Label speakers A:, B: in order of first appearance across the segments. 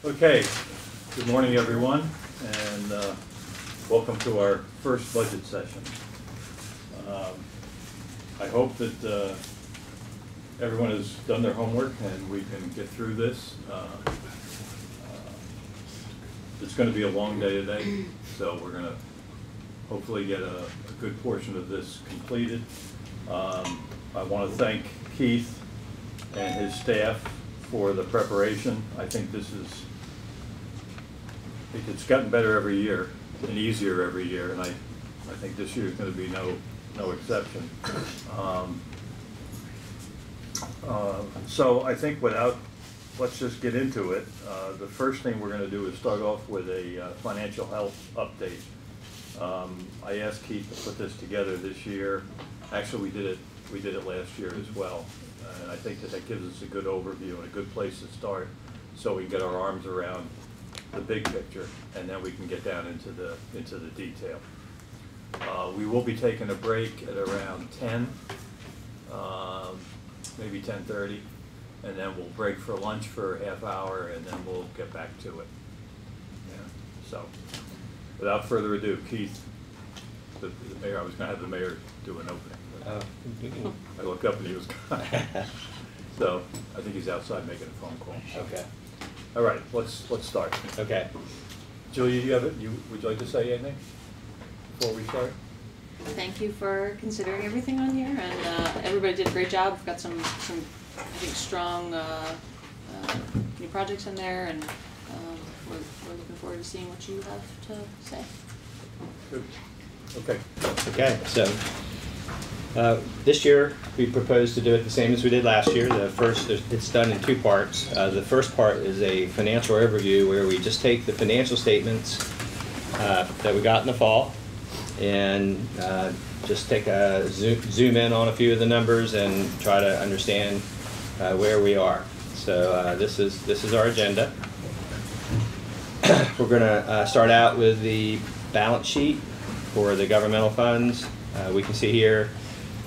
A: Okay, good morning everyone, and welcome to our first budget session. I hope that everyone has done their homework and we can get through this. It's going to be a long day today, so we're going to hopefully get a good portion of this completed. I want to thank Keith and his staff for the preparation. I think it's gotten better every year and easier every year, and I think this year is going to be no exception. So I think let's just get into it. The first thing we're going to do is start off with a financial health update. I asked Keith to put this together this year. Actually, we did it last year as well. And I think that gives us a good overview and a good place to start, so we can get our arms around the big picture, and then we can get down into the detail. We will be taking a break at around 10, maybe 10:30, and then we'll break for lunch for a half hour, and then we'll get back to it. Yeah. So, without further ado, Keith, the mayor. I was going to have the mayor do an opening. I looked up and he was gone. So I think he's outside making a phone call.
B: Okay.
A: All right, let's start.
B: Okay.
A: Julia, would you like to say anything before we start?
C: Thank you for considering everything on here, and everybody did a great job. We've got some I think strong new projects in there, and we're looking forward to seeing what you have to say.
A: Good. Okay.
B: Okay. So this year we propose to do it the same as we did last year. It's done in two parts. The first part is a financial overview where we just take the financial statements that we got in the fall and just take a zoom in on a few of the numbers and try to understand where we are. So this is our agenda. We're going to start out with the balance sheet for the governmental funds. We can see here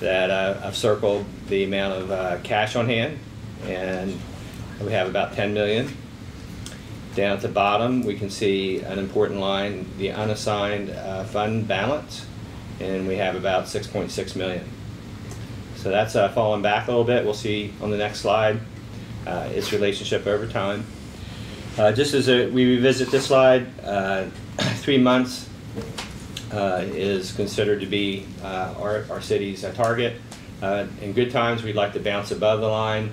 B: that I've circled the amount of cash on hand, and we have about 10 million. Down at the bottom, we can see an important line, the unassigned fund balance, and we have about 6.6 million. So that's fallen back a little bit. We'll see on the next slide its relationship over time. Just as we revisit this slide, 3 months is considered to be our city's target. In good times, we'd like to bounce above the line.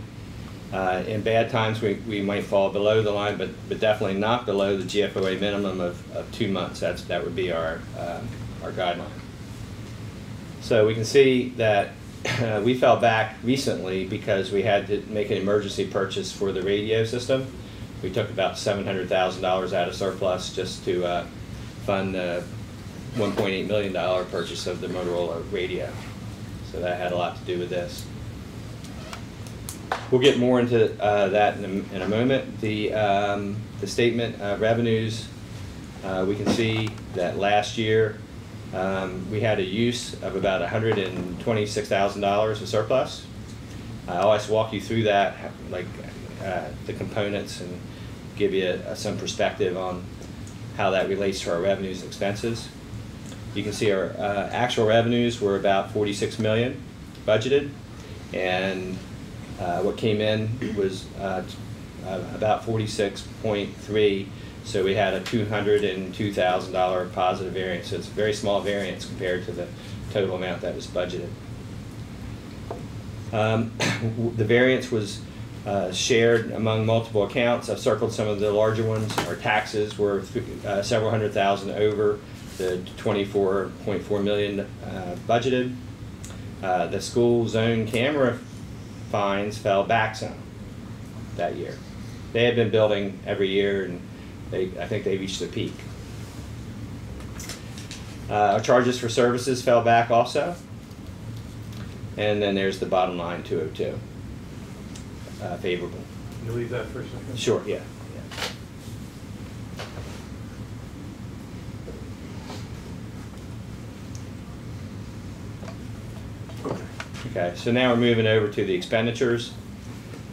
B: In bad times, we might fall below the line, but definitely not below the GFOA minimum of 2 months. That would be our guideline. So we can see that we fell back recently because we had to make an emergency purchase for the radio system. We took about $700,000 out of surplus just to fund the $1.8 million purchase of the Motorola radio. So that had a lot to do with this. We'll get more into that in a moment. The statement revenues, we can see that last year we had a use of about $126,000 of surplus. I always walk you through that, like the components, and give you some perspective on how that relates to our revenues and expenses. You can see our actual revenues were about 46 million budgeted, and what came in was about 46.3. So we had a $202,000 positive variance. So it's a very small variance compared to the total amount that was budgeted. The variance was shared among multiple accounts. I've circled some of the larger ones. Our taxes were several hundred thousand over the 24.4 million budgeted. The school zone camera fines fell back some that year. They had been building every year, and I think they reached a peak. Our charges for services fell back also. And then there's the bottom line, 202, favorable.
A: Can you leave that for a second?
B: Sure, yeah. Okay, so now we're moving over to the expenditures.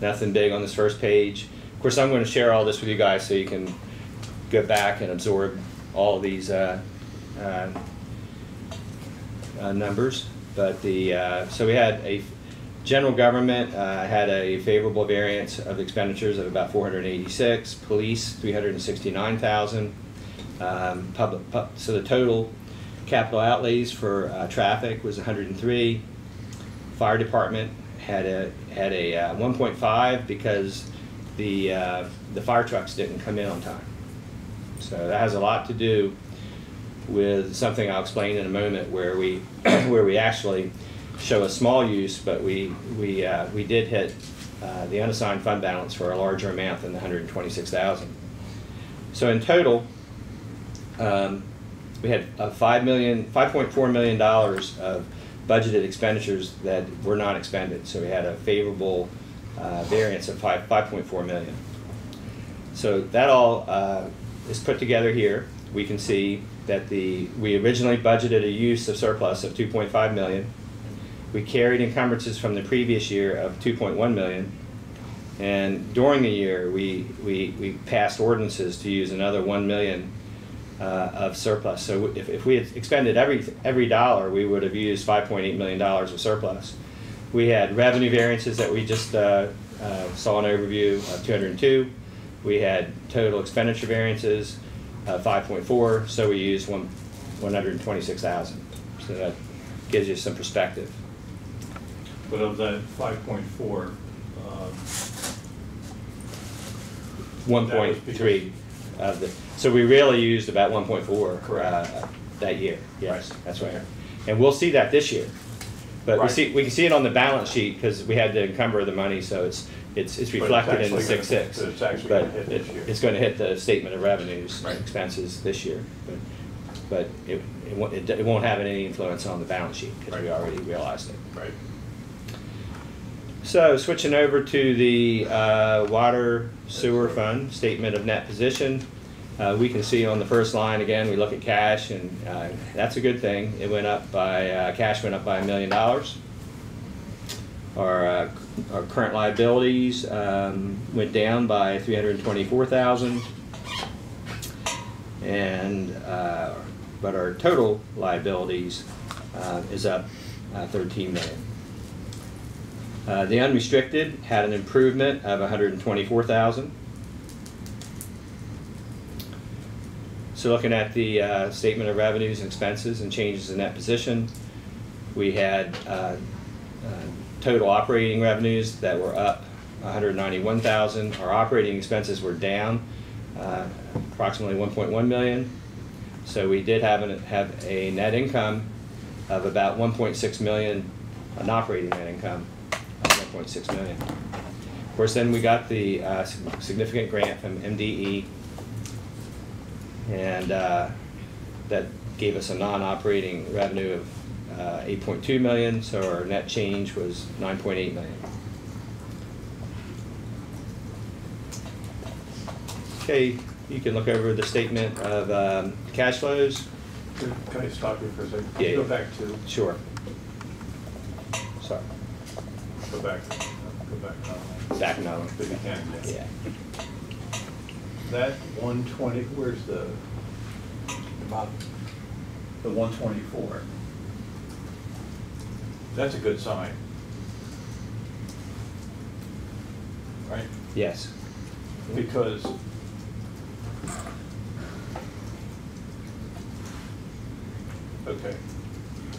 B: Nothing big on this first page. course, I'm going to share all this with you guys so you can go back and absorb all of these numbers. But so we had a general government had a favorable variance of expenditures of about 486, police 369,000. So the total capital outlays for traffic was 103. Fire department had a 1.5 because the fire trucks didn't come in on time. So that has a lot to do with something I'll explain in a moment, where we where we actually show a small use, but we did hit the unassigned fund balance for a larger amount than the 126,000. So in total, we had $5.4 million of budgeted expenditures that were not expended. So we had a favorable variance of $5.4 million. So that all is put together here. We can see that we originally budgeted a use of surplus of $2.5 million. We carried encumbrances from the previous year of $2.1 million. And during the year, we passed ordinances to use another $1 million of surplus. So if we had expended every dollar, we would have used $5.8 million of surplus. We had revenue variances that we just saw an overview of 202. We had total expenditure variances of 5.4, so we used 126,000. So that gives you some perspective.
A: But of that 5.4,
B: 1.3 of the. So we really used about 1.4 that year. Yes,
A: right.
B: That's right. And we'll see that this year. But
A: right.
B: we can see it on the balance sheet because we had to encumber the money, so it's reflected in the 6.6.
A: It's actually
B: but
A: going to hit this year.
B: It's going to hit the statement of revenues,
A: right.
B: Expenses this year. But it won't have any influence on the balance sheet because we already realized it.
A: Right.
B: So switching over to the water sewer fund statement of net position, we can see on the first line again we look at cash, and that's a good thing. It went up by cash went up by $1 million. Our current liabilities went down by 324,000, and but our total liabilities is up 13 million. The unrestricted had an improvement of 124,000. So looking at the statement of revenues and expenses and changes in net position, we had total operating revenues that were up 191,000. Our operating expenses were down approximately 1.1 million. So we did have a net income of about 1.6 million, an operating net income of 1.6 million. Of course, then we got the significant grant from MDE, and that gave us a non-operating revenue of 8.2 million, so our net change was 9.8 million. Okay, you can look over the statement of cash flows.
A: Can I stop you for a second?
B: Yeah.
A: Go back to.
B: Sure. Sorry.
A: Go back.
B: Back now.
A: If you can.
B: Yeah.
A: That 120. Where's the bottom? The 124. That's a good sign, right?
B: Yes.
A: Because okay.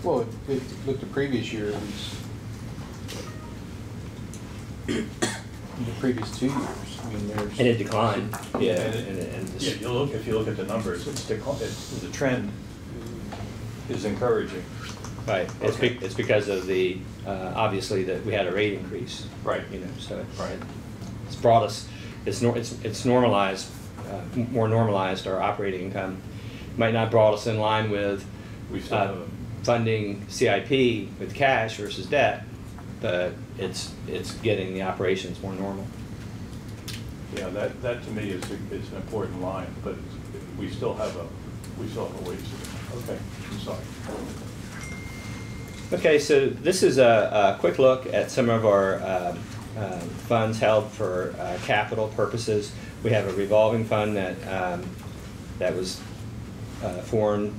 D: Well, it looked the previous year, it was the previous 2 years. I mean, there's.
B: And it declined. Yeah.
A: And yeah, if you look at the numbers, the trend is encouraging.
B: Right.
A: Okay.
B: It's because of the obviously that we had a rate increase.
A: Right.
B: You know, so
A: Right.
B: it's brought us. It's normalized, more normalized our operating income. Might not brought us in line with
A: We still have a
B: funding CIP with cash versus debt, but it's getting the operations more normal.
A: yeah. That to me is an important line, but we still have a ways to go. Okay. I'm sorry.
B: Okay, so this is a quick look at some of our funds held for capital purposes. We have a revolving fund that was formed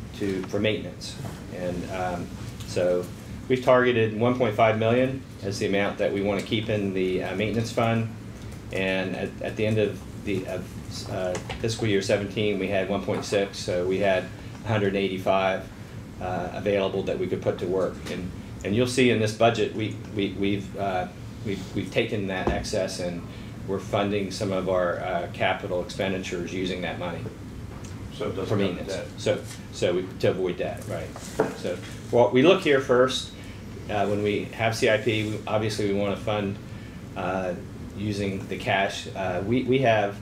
B: for maintenance, and so we've targeted 1.5 million as the amount that we want to keep in the maintenance fund, and at the end of the fiscal year 17, we had 1.6, so we had 185 available that we could put to work. And you'll see in this budget, we've taken that excess and we're funding some of our capital expenditures using that money.
A: So it doesn't
B: For
A: go to
B: maintenance.
A: debt.
B: So to avoid that, right. So, well, we look here first, when we have CIP, obviously we want to fund using the cash. We have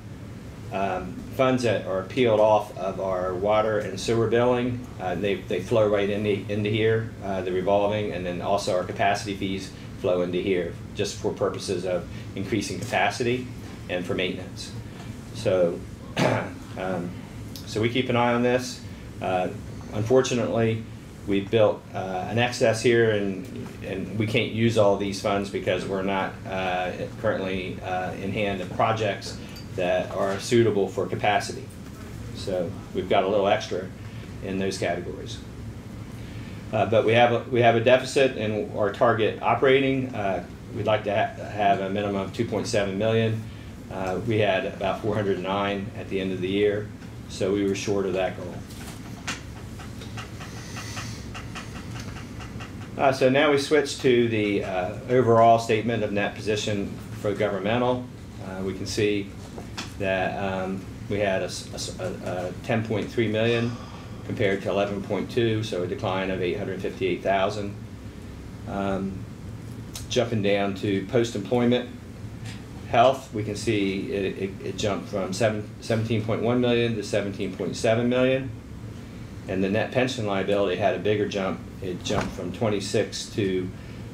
B: funds that are peeled off of our water and sewer billing. They flow right into here, the revolving, and then also our capacity fees flow into here, just for purposes of increasing capacity and for maintenance. So, so we keep an eye on this. Unfortunately, we've built an excess here, and we can't use all these funds because we're not currently in hand of projects that are suitable for capacity. So we've got a little extra in those categories. But we have a deficit in our target operating. We'd like to have a minimum of 2.7 million. We had about 409 at the end of the year, so we were short of that goal. So now we switch to the overall statement of net position for governmental. We can see that we had a 10.3 million compared to 11.2, so a decline of 858,000. Jumping down to post-employment health, we can see it jumped from 17.1 million to 17.7 million. And the net pension liability had a bigger jump. It jumped from 26 to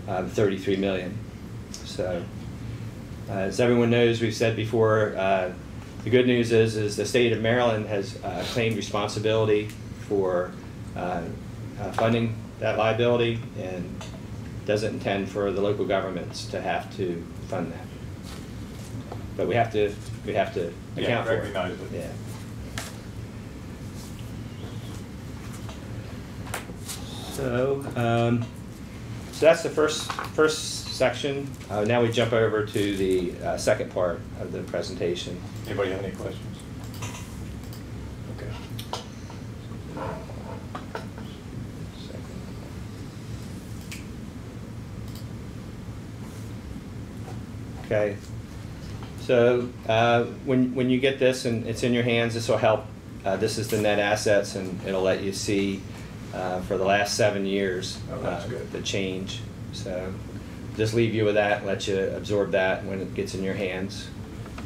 B: 33 million. So, as everyone knows, we've said before, the good news is the state of Maryland has claimed responsibility for funding that liability and doesn't intend for the local governments to have to fund that. But we have to account for it.
A: Recognize it.
B: Yeah. So, so that's the first section. Now we jump over to the second part of the presentation.
A: Anybody have any questions? Okay. Okay. So when you get this and it's in your hands, this will help. This is the net assets, and it'll let you see for the last 7 years the change. So just leave you with that and let you absorb that when it gets in your hands.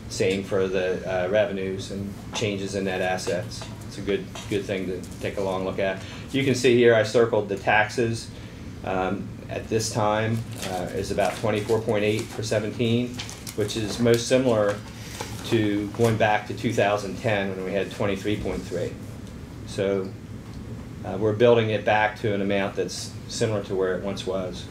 A: Same for the revenues and changes in net assets. It's a good thing to take a long look at. You can see here I circled the taxes. At this time is about 24.8 for 17, which is most similar to going back to 2010 when we had 23.3. So we're building it back to an amount that's similar to where it once was.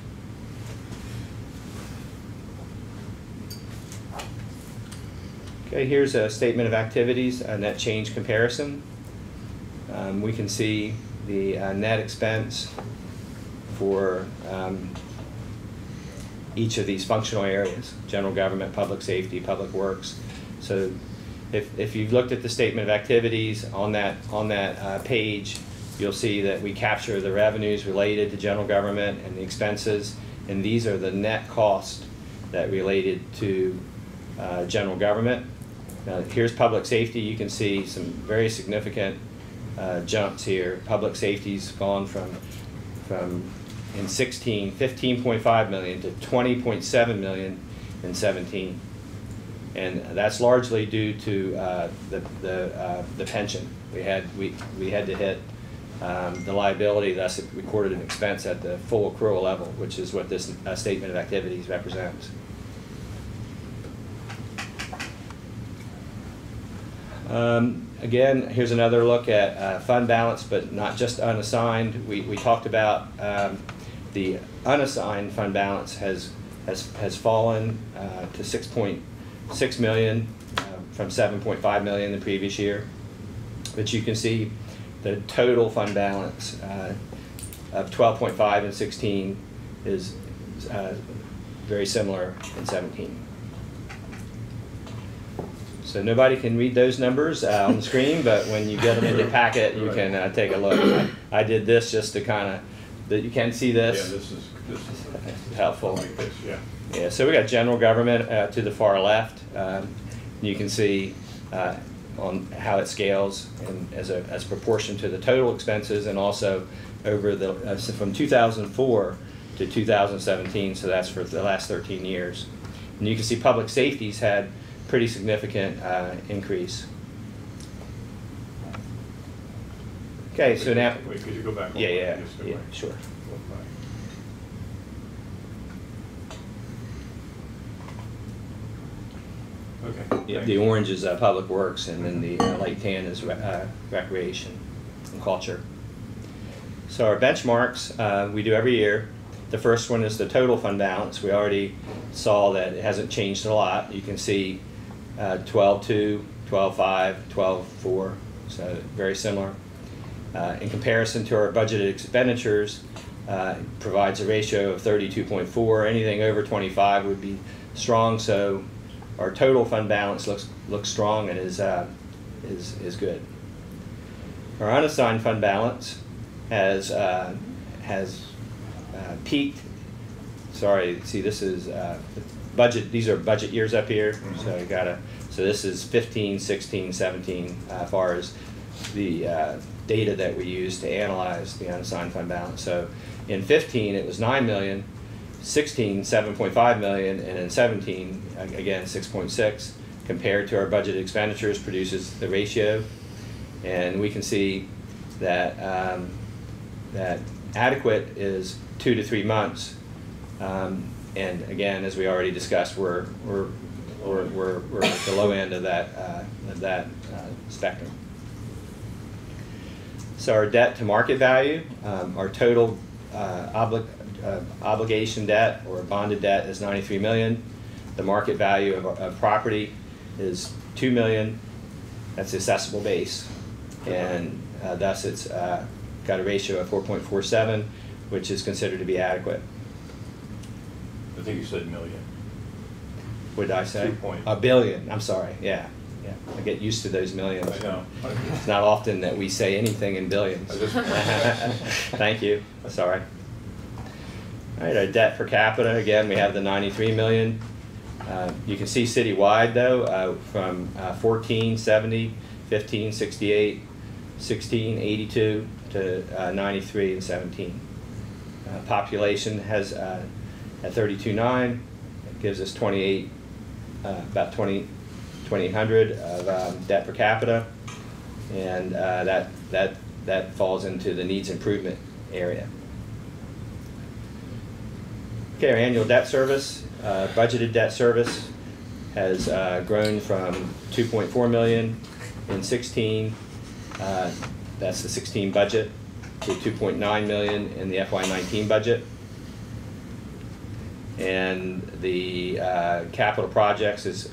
A: Okay, here's a statement of activities, a net change comparison. We can see the net expense for each of these functional areas: general government, public safety, public works. So if you've looked at the statement of activities on that page, you'll see that we capture the revenues related to general government and the expenses, and these are the net costs that related to general government. Now here's public safety. You can see some very significant jumps here. Public safety's gone from in 16, 15.5 million to 20.7 million in 17. And that's largely due to the pension. We had to hit the liability, thus it recorded an expense at the full accrual level, which is what this statement of activities represents. Again, here's another look at fund balance, but not just unassigned. We talked about the unassigned fund balance has
B: has fallen to 6.6 million from 7.5 million the previous year. But you can see the total fund balance of 12.5 in 16 is very similar in 17. So nobody can read those numbers on the screen, but when you get them in the packet, you can take a look. I did this just to kind of, that you can see this.
A: Yeah, this is
B: helpful.
A: like this, yeah.
B: Yeah, so we got general government to the far left. You can see on how it scales and as a proportion to the total expenses, and also over the from 2004 to 2017. So that's for the last 13 years. And you can see public safety's had pretty significant increase. Okay, so now.
A: Wait, could you go back?
B: Yeah,
A: Just go
B: yeah,
A: back.
B: sure.
A: Go back. Okay.
B: Yeah,
A: thanks.
B: the orange is public works, and then the light tan is recreation and culture. So our benchmarks we do every year. The first one is the total fund balance. We already saw that it hasn't changed a lot. You can see 12.2, 12.5, 12.4, so very similar. In comparison to our budgeted expenditures, provides a ratio of 32.4. Anything over 25 would be strong. So our total fund balance looks strong and is good. Our unassigned fund balance has peaked. Sorry, see this is budget. These are budget years up here. So you gotta. So this is 15, 16, 17 as far as the data that we use to analyze the unassigned fund balance. So in 15 it was 9 million. 16, 7.5 million, and in 17, again, 6.6. Compared to our budgeted expenditures produces the ratio. And we can see that that adequate is 2 to 3 months. And again, as we already discussed, we're at the low end of that spectrum. So our debt to market value, our total obligation debt or bonded debt is 93 million. The market value of property is 2 million. That's the assessable base, and thus it's got a ratio of 4.47, which is considered to be adequate.
A: I think you said million.
B: What did I say?
A: 2 point.
B: A billion. I'm sorry. Yeah. I get used to those millions.
A: I know.
B: It's not often that we say anything in billions.
A: I just-
B: Thank you. Sorry. All right, our debt per capita, again, we have the 93 million. You can see citywide, though, from 1470, 1568, 1682 to 93 and 17. Population has at 32.9, it gives us 28, about 2,800 of debt per capita, and that falls into the needs improvement area. Okay, our annual debt service, budgeted debt service has grown from 2.4 million in 16, that's the 16 budget, to 2.9 million in the FY19 budget. And the capital projects is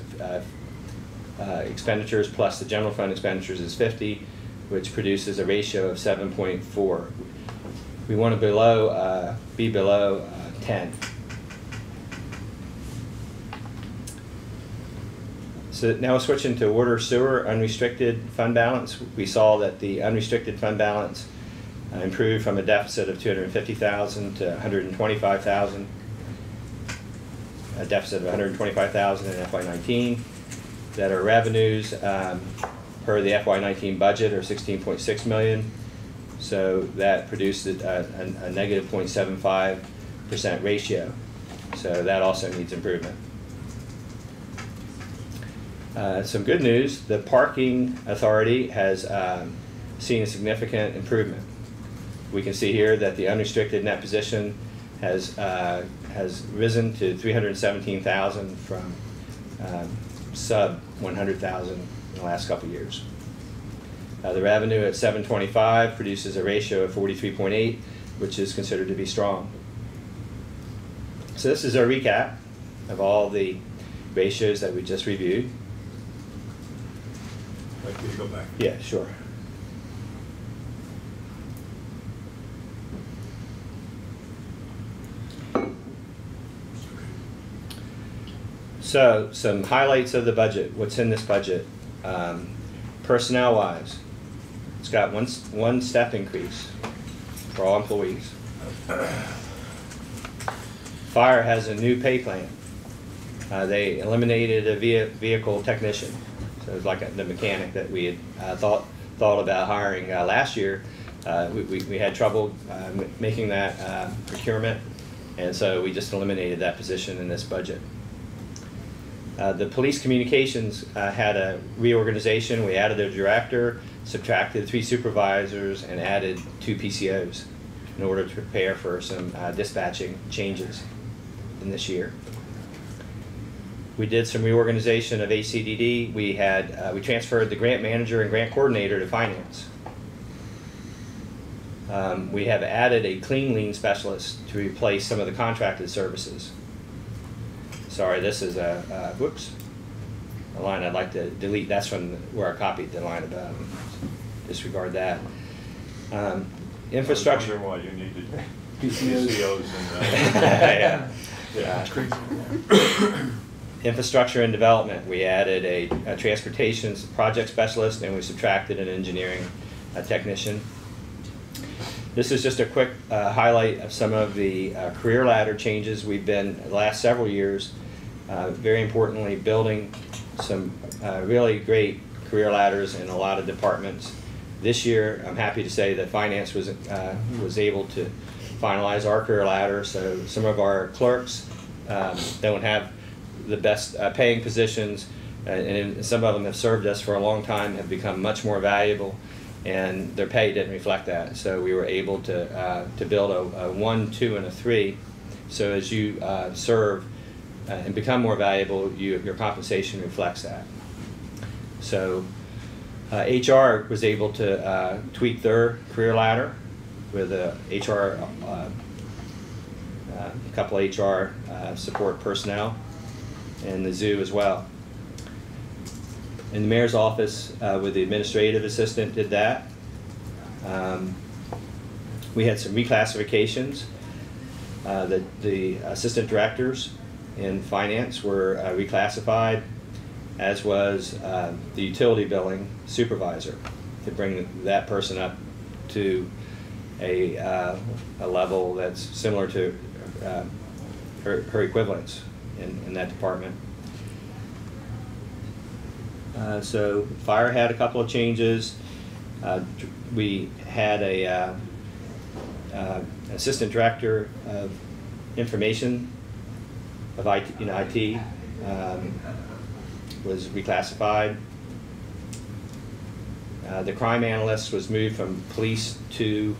B: expenditures plus the general fund expenditures is 50, which produces a ratio of 7.4. We want to be below 10. So now we'll switch into water sewer unrestricted fund balance. We saw that the unrestricted fund balance improved from a deficit of 250,000 to 125,000, a deficit of 125,000 in FY19. That our revenues per the FY19 budget are 16.6 million. So that produced a negative 0.75% ratio. So that also needs improvement. Some good news, the parking authority has seen a significant improvement. We can see here that the unrestricted net position has risen to 317,000 from sub 100,000 in the last couple of years. The revenue at 725 produces a ratio of 43.8, which is considered to be strong. So this is our recap. of all the ratios that we just reviewed.
E: Like, can you go back?
B: Yeah, sure. So, some highlights of the budget. What's in this budget? Personnel-wise, it's got one step increase for all employees. Fire has a new pay plan. They eliminated a vehicle technician. So it's like the mechanic that we had thought about hiring last year. We had trouble making that procurement, and so we just eliminated that position in this budget. The police communications had a reorganization. We added a director, subtracted 3 supervisors, and added 2 PCOs in order to prepare for some dispatching changes in this year. We did some reorganization of ACDD. We transferred the grant manager and grant coordinator to finance. We have added a clean lien specialist to replace some of the contracted services. Sorry, this is a line I'd like to delete. That's from where I copied the line above. Disregard that. Infrastructure.
E: I was wondering why you needed
D: PCOs.
E: PCOs and
B: Yeah.
E: it's crazy.
B: Infrastructure and development. We added a transportation project specialist, and we subtracted an engineering technician. This is just a quick highlight of some of the career ladder changes we've been the last several years. Very importantly, building some really great career ladders in a lot of departments. This year, I'm happy to say that finance was able to finalize our career ladder. So some of our clerks don't have the best paying positions, and some of them have served us for a long time, have become much more valuable, and their pay didn't reflect that. So we were able to build a 1, 2, and a 3. So as you serve and become more valuable, your compensation reflects that. So HR was able to tweak their career ladder with a couple HR support personnel, and the zoo as well. In the mayor's office, with the administrative assistant, did that. We had some reclassifications. The assistant directors in finance were reclassified, as was the utility billing supervisor, to bring that person up to a level that's similar to her equivalents in that department. So fire had a couple of changes. We had a assistant director of information of IT, was reclassified. The crime analyst was moved from police to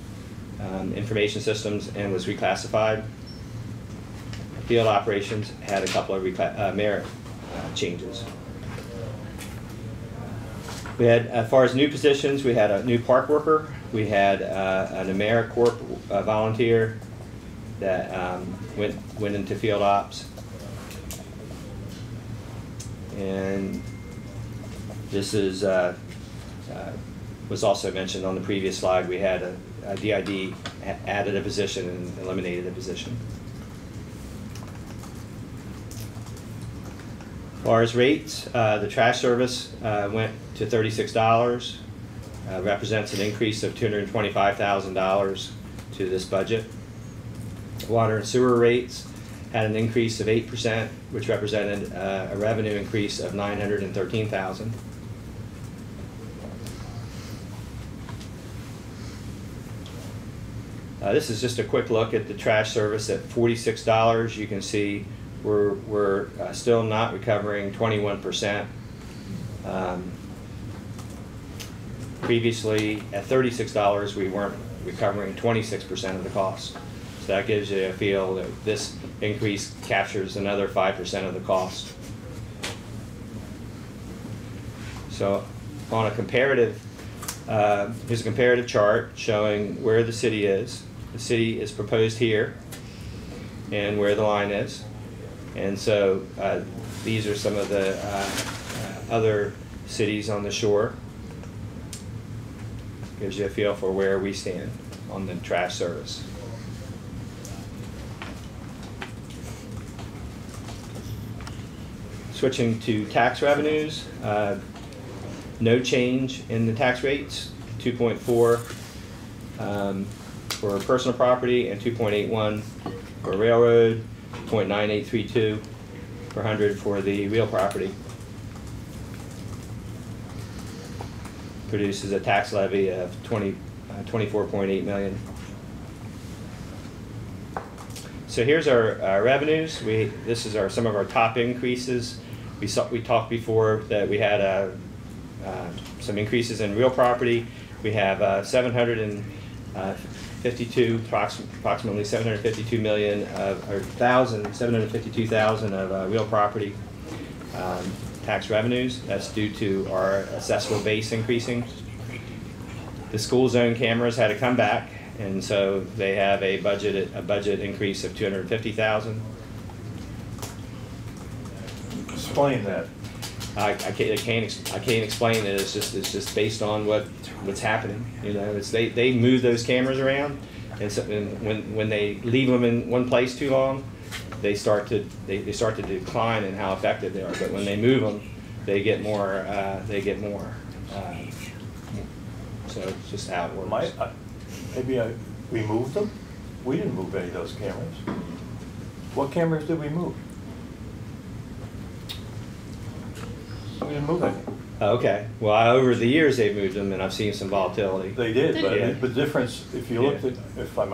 B: information systems and was reclassified. Field operations had a couple of merit changes. We had, as far as new positions, we had a new park worker. We had an AmeriCorp volunteer that went into field ops. And this is was also mentioned on the previous slide. We had a DID added a position and eliminated a position. As far as rates, the trash service went to $36, represents an increase of $225,000 to this budget. Water and sewer rates had an increase of 8%, which represented a revenue increase of $913,000. This is just a quick look at the trash service at $46. You can see we're still not recovering 21%. Previously, at $36, we weren't recovering 26% of the cost. So that gives you a feel that this increase captures another 5% of the cost. So on a comparative, here's a comparative chart showing where the city is. The city is proposed here and where the line is. And so these are some of the other cities on the shore. Gives you a feel for where we stand on the trash service. Switching to tax revenues, no change in the tax rates, 2.4 for personal property and 2.81 for railroad, 0.9832 per hundred for the real property. Produces a tax levy of 24.8 million. So here's our revenues. This is some of our top increases. We talked before that we had some increases in real property. We have approximately 752,000 of real property tax revenues. That's due to our assessable base increasing. The school zone cameras had to come back, and so they have a budget increase of 250,000.
A: Explain that.
B: I can't explain it. It's just based on what's happening. You know, they move those cameras around, and so when they leave them in one place too long, they start to decline in how effective they are. But when they move them, they get more. So it's just how it works.
A: We moved them? We didn't move any of those cameras. What cameras did we move? We didn't move any.
B: Okay. Well, over the years they've moved them, and I've seen some volatility.
A: They did, but
B: Yeah.
A: the difference, if you looked
B: Yeah.
A: at, if my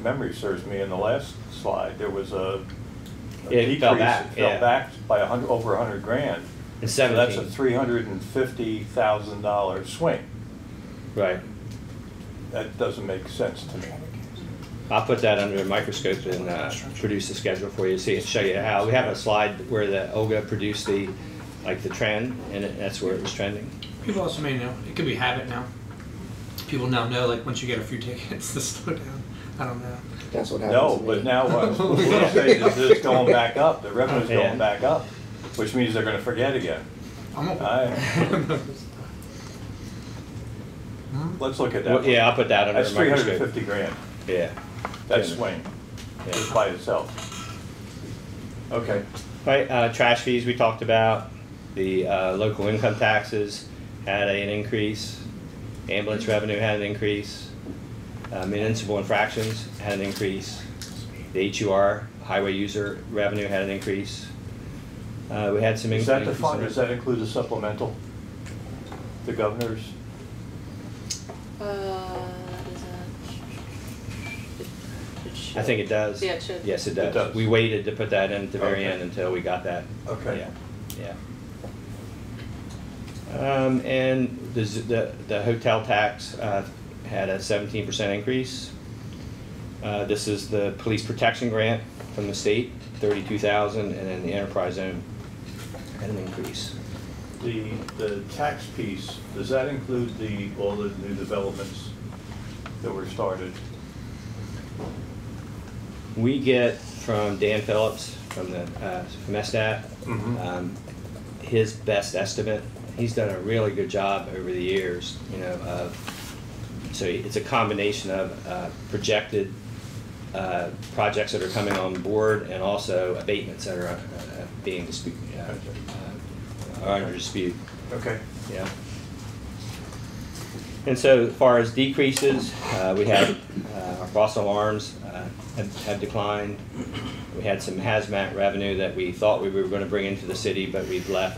A: memory serves me, in the last slide, there was a
B: Yeah, it
A: decrease.
B: fell back,
A: It fell
B: yeah.
A: back by over 100 grand.
B: In
A: So that's a
B: 17.
A: $350,000 swing.
B: Right.
A: That doesn't make sense to me.
B: I'll put that under a microscope and produce a schedule for you to see and show you how. We have a slide where the Olga produced the trend, and that's where it was trending.
F: People also may know, it could be habit now. People now know, like, once you get a few tickets, to slow down. I don't know.
G: That's what happens
A: No,
G: to
A: but
G: me.
A: now what we're saying is it's going back up, the revenue's
B: Yeah.
A: going back up, which means they're gonna forget again.
F: I'm okay.
A: Let's look at that.
B: Well,
A: one.
B: yeah, I'll put that under
A: That's
B: a microscope.
A: 350 grand,
B: Yeah.
A: that
B: Yeah.
A: swing,
B: Yeah.
A: just by itself. Okay.
B: Right, trash fees we talked about. The local income taxes had an increase. Ambulance revenue had an increase. Municipal infractions had an increase. The HUR, highway user revenue, had an increase. We had some
A: Is that the
B: increases
A: fund,
B: in-
A: does that include the supplemental? The governor's?
B: I think it does.
C: Yeah, it should.
B: Yes, it does.
A: It does.
B: We waited to put that in at the very
A: Okay.
B: end until we got that.
A: Okay.
B: Yeah. And the hotel tax had a 17% increase. This is the police protection grant from the state, 32,000, and then the enterprise zone had an increase.
A: The tax piece, does that include all the new developments that were started?
B: We get from Dan Phillips from ESTAT,
A: Mhm.
B: his best estimate. He's done a really good job over the years, you know, so it's a combination of projected projects that are coming on board and also abatements that are being are under dispute.
A: Okay.
B: Yeah. And so as far as decreases, we had our false alarms have declined. We had some hazmat revenue that we thought we were going to bring into the city, but we've left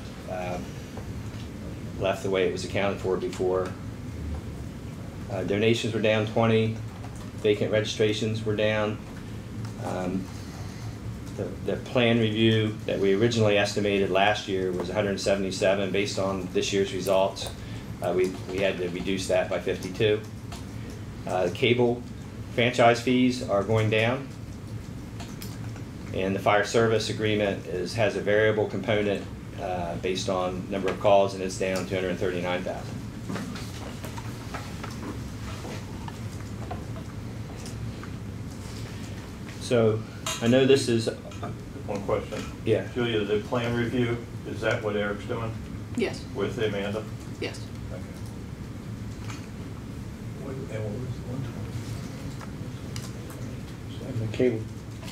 B: the way it was accounted for before. Donations were down 20. Vacant registrations were down. The plan review that we originally estimated last year was 177 based on this year's results. We had to reduce that by 52. The cable franchise fees are going down. And the fire service agreement has a variable component based on number of calls, and it's down 239,000. So I know this is
A: one question.
B: Yeah.
A: Julia, the plan review, is that what Eric's doing
C: Yes,
A: with Amanda?
C: yes.
A: Okay.
E: And what was the
D: And the cable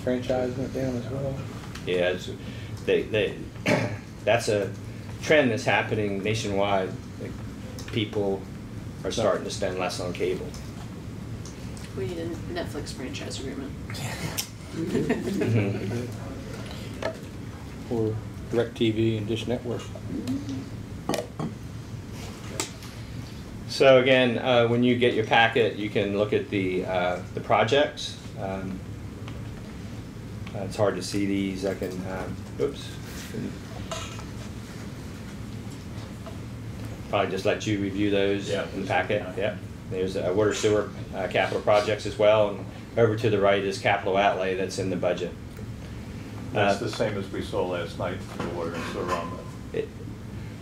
D: franchise went down as well.
B: Yeah, that's a trend that's happening nationwide. Like, people are starting to spend less on cable.
C: We need a Netflix franchise agreement.
B: Mhm.
D: Or DirecTV and Dish Network.
B: So again, when you get your packet, you can look at the projects. It's hard to see these. I can, oops. Probably just let you review those
A: Yeah.
B: in the packet. Yeah. There's water sewer capital projects as well, and over to the right is capital outlay that's in the budget.
A: That's the same as we saw last night, the water and sewer on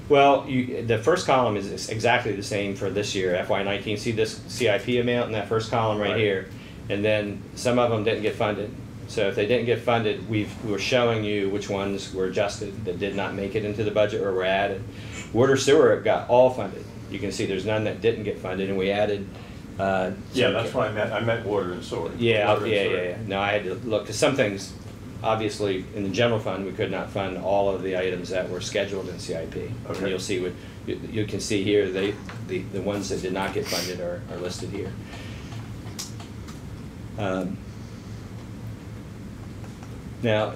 B: Well, the first column is exactly the same for this year, FY19. See this CIP amount in that first column right
A: Right.
B: here? And then some of them didn't get funded. So if they didn't get funded, we're showing you which ones were adjusted that did not make it into the budget or were added. Water sewer got all funded. You can see there's none that didn't get funded, and we added.
A: Yeah, that's what I meant. I meant water and sewer.
B: Yeah,
A: Water and sewer.
B: yeah. No, I had to look, because some things, obviously, in the general fund, we could not fund all of the items that were scheduled in CIP. And
A: Okay.
B: you'll see what, you can see here, the ones that did not get funded are listed here. Now,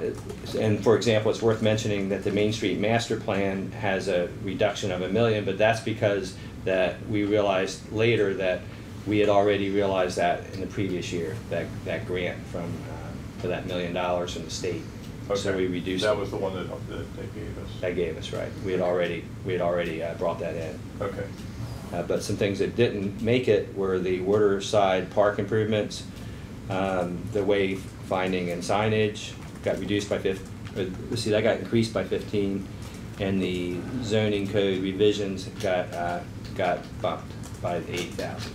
B: and for example, it's worth mentioning that the Main Street Master Plan has a reduction of $1 million, but that's because that we realized later that we had already realized that in the previous year, that grant from, for that $1 million from the state. So
A: Okay.
B: we reduced.
A: That was the one that they gave us.
B: That gave us, right. We had already brought that in.
A: Okay.
B: But some things that didn't make it were the waterside park improvements, the wayfinding and signage got reduced by that got increased by 15, and the zoning code revisions got bumped by 80,000.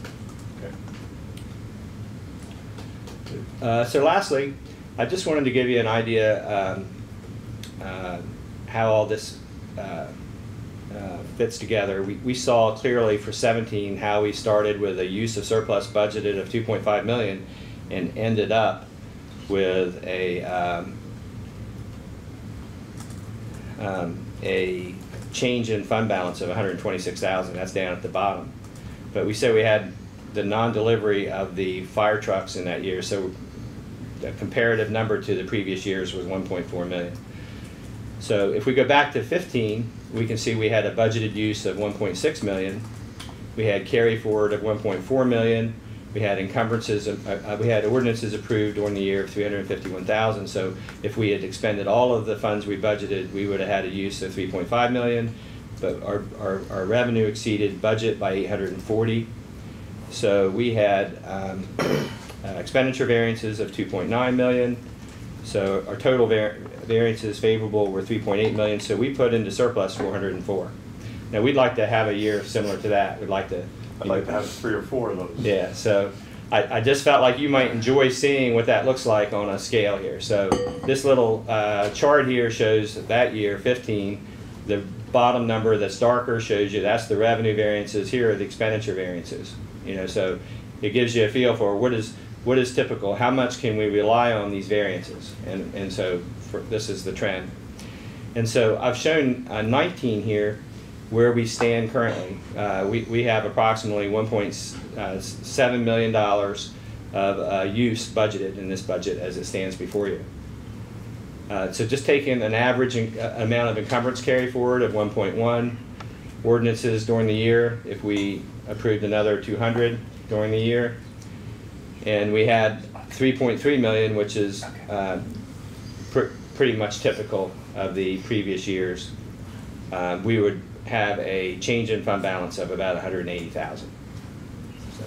A: Okay.
B: So lastly, I just wanted to give you an idea how all this fits together. We saw clearly for 17 how we started with a use of surplus budgeted of 2.5 million and ended up with a change in fund balance of 126,000. That's down at the bottom. But we said we had the non-delivery of the fire trucks in that year, so the comparative number to the previous years was 1.4 million. So if we go back to 15, we can see we had a budgeted use of 1.6 million. We had carry forward of 1.4 million. We had encumbrances, we had ordinances approved during the year of 351,000. So if we had expended all of the funds we budgeted, we would have had a use of 3.5 million. But our revenue exceeded budget by 840. So we had expenditure variances of 2.9 million. So our total variances favorable were 3.8 million. So we put into surplus 404. Now we'd like to have a year similar to that. We'd like to.
A: I'd like to have 3 or 4 of those.
B: Yeah. So I just felt like you might enjoy seeing what that looks like on a scale here. So this little chart here shows that year 15. The bottom number that's darker shows you that's the revenue variances. Here are the expenditure variances. So it gives you a feel for what is typical. How much can we rely on these variances? And so this is the trend. And so I've shown 19 here where we stand currently. We have approximately $1.7 million of use budgeted in this budget as it stands before you. So just taking an average amount of encumbrance carry forward of 1.1, ordinances during the year, if we approved another 200 during the year, and we had 3.3 million, which is pretty much typical of the previous years, we would have a change in fund balance of about 180,000. So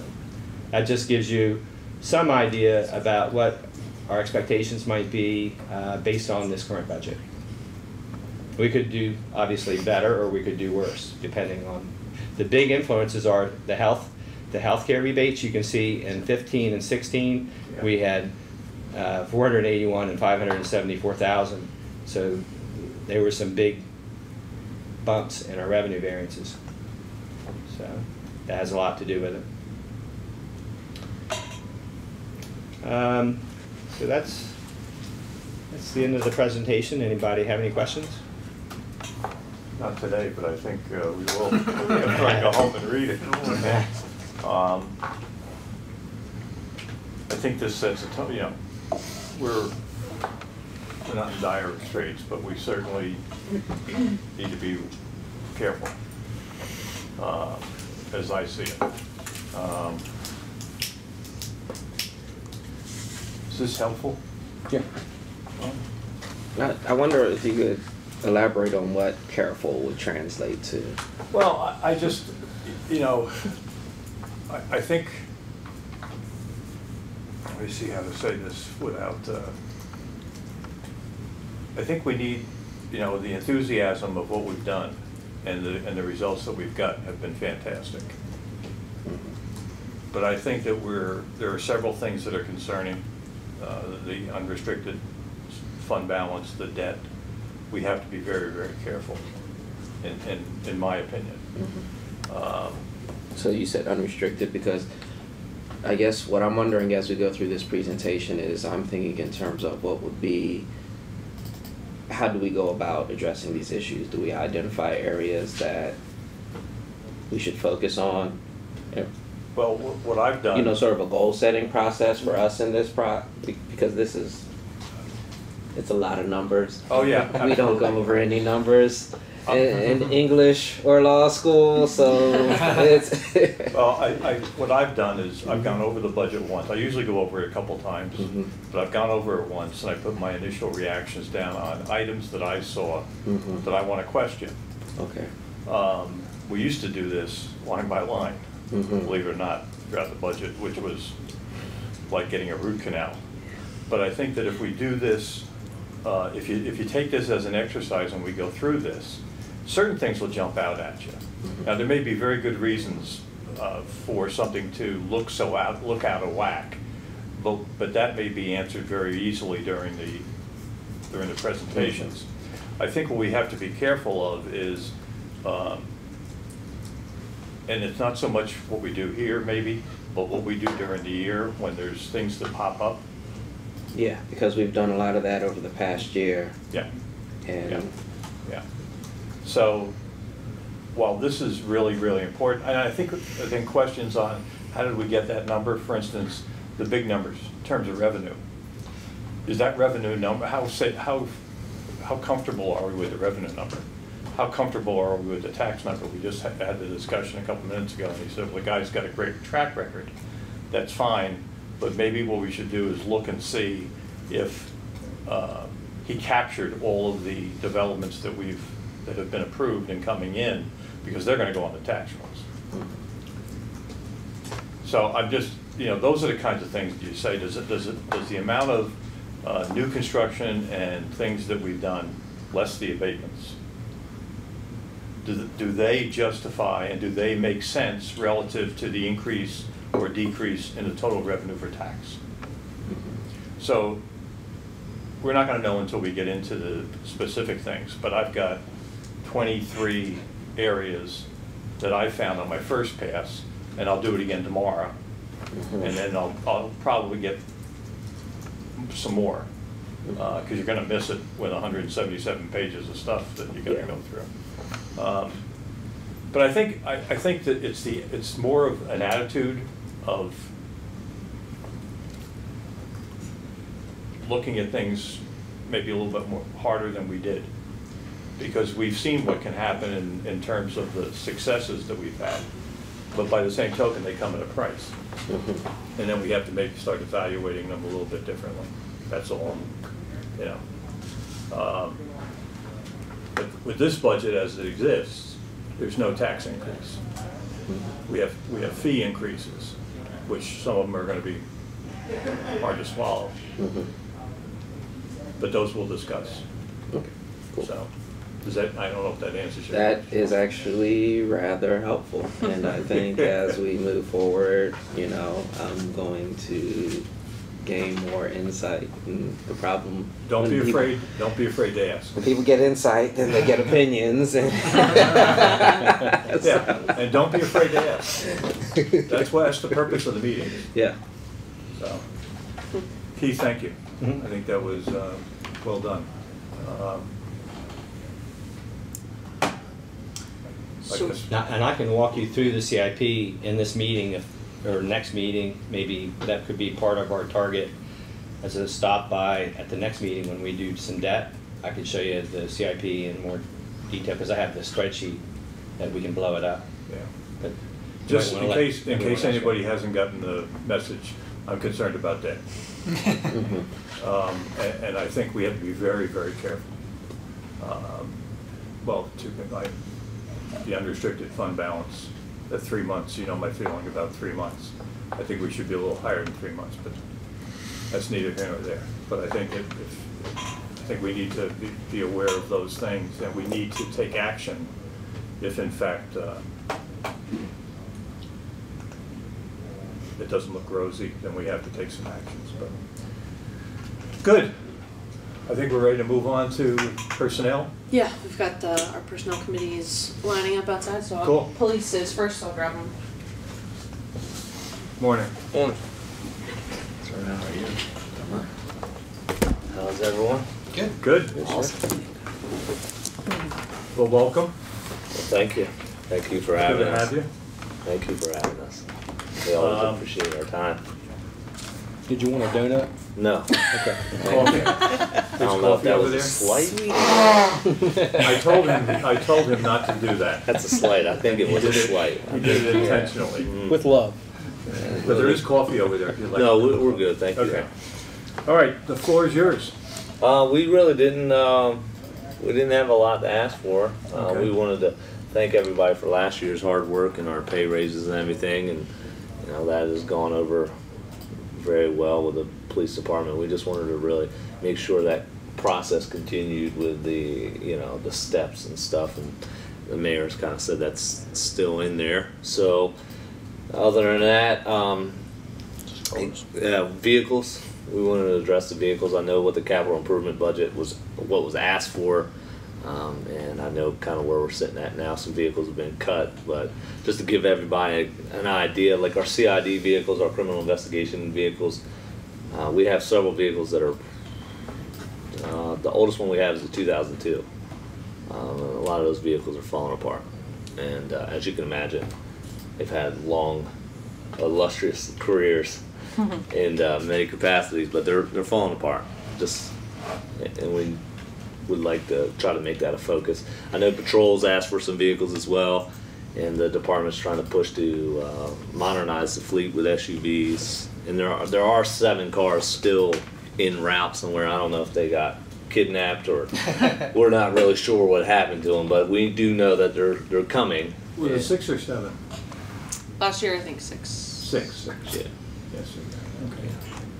B: that just gives you some idea about what our expectations might be based on this current budget. We could do obviously better, or we could do worse, depending on the big influences are the healthcare rebates. You can see in 15 and 16 we had 481 and 574,000. So there were some big bumps in our revenue variances. So that has a lot to do with it. So that's the end of the presentation. Anybody have any questions?
A: Not today, but I think we will after I go home and read it. I think this sets a tone, you know, we're not in dire straits, but we certainly need to be careful, as I see it. Is this helpful?
D: Yeah.
G: I wonder if you could elaborate on what careful would translate to.
A: Well, I just, you know, I think, let me see how to say this without, I think we need, you know, the enthusiasm of what we've done and the results that we've got have been fantastic. But I think that there are several things that are concerning, the unrestricted fund balance, the debt. We have to be very, very careful, in my opinion.
G: So you said unrestricted because I guess what I'm wondering as we go through this presentation is I'm thinking in terms of what would be, how do we go about addressing these issues? Do we identify areas that we should focus on?
A: Well, what I've done,
G: You know, sort of a goal setting process for us in this because this is, it's a lot of numbers.
A: oh yeah,
G: We don't go
A: absolutely.
G: over any numbers in English or law school, so it's.
A: Well, what I've done is I've gone over the budget once. I usually go over it a couple times, but I've gone over it once and I put my initial reactions down on items that I saw that I want to question.
G: Okay.
A: We used to do this line by line, believe it or not, throughout the budget, which was like getting a root canal. But I think that if we do this, if you take this as an exercise and we go through this, certain things will jump out at you. Now, there may be very good reasons for something to look out of whack, but that may be answered very easily during the presentations. I think what we have to be careful of is, and it's not so much what we do here maybe, but what we do during the year when there's things that pop up.
G: Yeah, because we've done a lot of that over the past year.
A: Yeah.
G: And
A: Yeah. So while this is really, really important, and I think questions on how did we get that number, for instance, the big numbers in terms of revenue. Is that revenue number, how comfortable are we with the revenue number? How comfortable are we with the tax number? We just had the discussion a couple minutes ago, and he said, well, the guy's got a great track record. That's fine, but maybe what we should do is look and see if he captured all of the developments that have been approved and coming in, because they're going to go on the tax rolls. So I'm just, you know, those are the kinds of things you say. Does the amount of new construction and things that we've done, less the abatements, do they justify and do they make sense relative to the increase or decrease in the total revenue for tax? So we're not going to know until we get into the specific things, but I've got 23 areas that I found on my first pass, and I'll do it again tomorrow, and then I'll probably get some more, because you're going to miss it with 177 pages of stuff that you got to go through. But I think that it's more of an attitude of looking at things maybe a little bit more harder than we did, because we've seen what can happen in terms of the successes that we've had, but by the same token they come at a price, and then we have to maybe start evaluating them a little bit differently. That's all, you know. But with this budget as it exists, there's no tax increase. We have fee increases, which some of them are going to be hard to swallow. But those we'll discuss.
G: okay, cool.
A: So, does that? I don't know if that answers your
G: That
A: question.
G: is actually rather helpful, and I think as we move forward, you know, I'm going to gain more insight. And the problem.
A: Don't
G: when
A: be
G: people-
A: afraid, don't be afraid to ask.
G: When people get insight, then they get opinions. And
A: Yeah, and don't be afraid to ask. That's the purpose of the meeting.
G: Yeah.
A: So, Keith, thank you.
B: Mhm.
A: I think that was well done.
C: So-
B: Now, and I can walk you through the CIP in this meeting, or next meeting, maybe that could be part of our target as a stop by at the next meeting when we do some debt. I could show you the CIP in more detail, because I have the spreadsheet that we can blow it up.
A: Yeah.
B: But you
A: Just
B: might
A: in
B: wanna let
A: case
B: everyone else
A: anybody
B: know.
A: hasn't gotten the message, I'm concerned about that. And I think we have to be very, very careful. Well, the unrestricted fund balance at 3 months, you know my feeling about 3 months. I think we should be a little higher than 3 months, but that's neither here nor there. But I think I think we need to be aware of those things, and we need to take action if in fact it doesn't look rosy, then we have to take some actions. But good. I think we're ready to move on to personnel.
C: Yeah, we've got our personnel committees lining up outside, so
A: Cool.
C: police is first, I'll grab them.
A: Morning.
H: Morning. How are you? How's everyone?
F: Good.
A: Good.
H: Awesome.
A: Well, welcome.
H: Well, thank you. Thank you for
A: Good
H: having
A: to
H: us.
A: have you.
H: Thank you for having us. We always appreciate our time.
D: Did you want a donut?
H: No.
D: Okay.
A: Coffee.
H: I don't know if
A: coffee
H: that
A: over
H: was a
A: there?
H: slight.
A: I told him not to do that.
H: That's a slight. I think it was a slight.
A: He did it intentionally.
D: With love.
A: But there is coffee over there if you'd like.
H: No, we're good. Thank you.
A: Okay. All right, the floor is yours.
H: We really didn't. We didn't have a lot to ask for.
A: Okay.
H: We wanted to thank everybody for last year's hard work and our pay raises and everything, and you know that has gone over very well with the police department. We just wanted to really make sure that process continued with the the steps and stuff, and the mayor's kind of said that's still in there. So other than that, vehicles. We wanted to address the vehicles. I know what the capital improvement budget was, what was asked for, and I know kind of where we're sitting at now. Some vehicles have been cut, but just to give everybody an idea, like our CID vehicles, our criminal investigation vehicles, we have several vehicles that are, the oldest one we have is the 2002. A lot of those vehicles are falling apart, and as you can imagine, they've had long, illustrious careers in many capacities, but they're falling apart. And we would like to try to make that a focus. I know patrols asked for some vehicles as well, and the department's trying to push to modernize the fleet with SUVs. And there are 7 cars still en route somewhere. I don't know if they got kidnapped or we're not really sure what happened to them, but we do know that they're coming.
A: Was it 6 or 7?
C: Last year, I think 6.
A: 6.
H: Yeah.
A: Yes. Okay.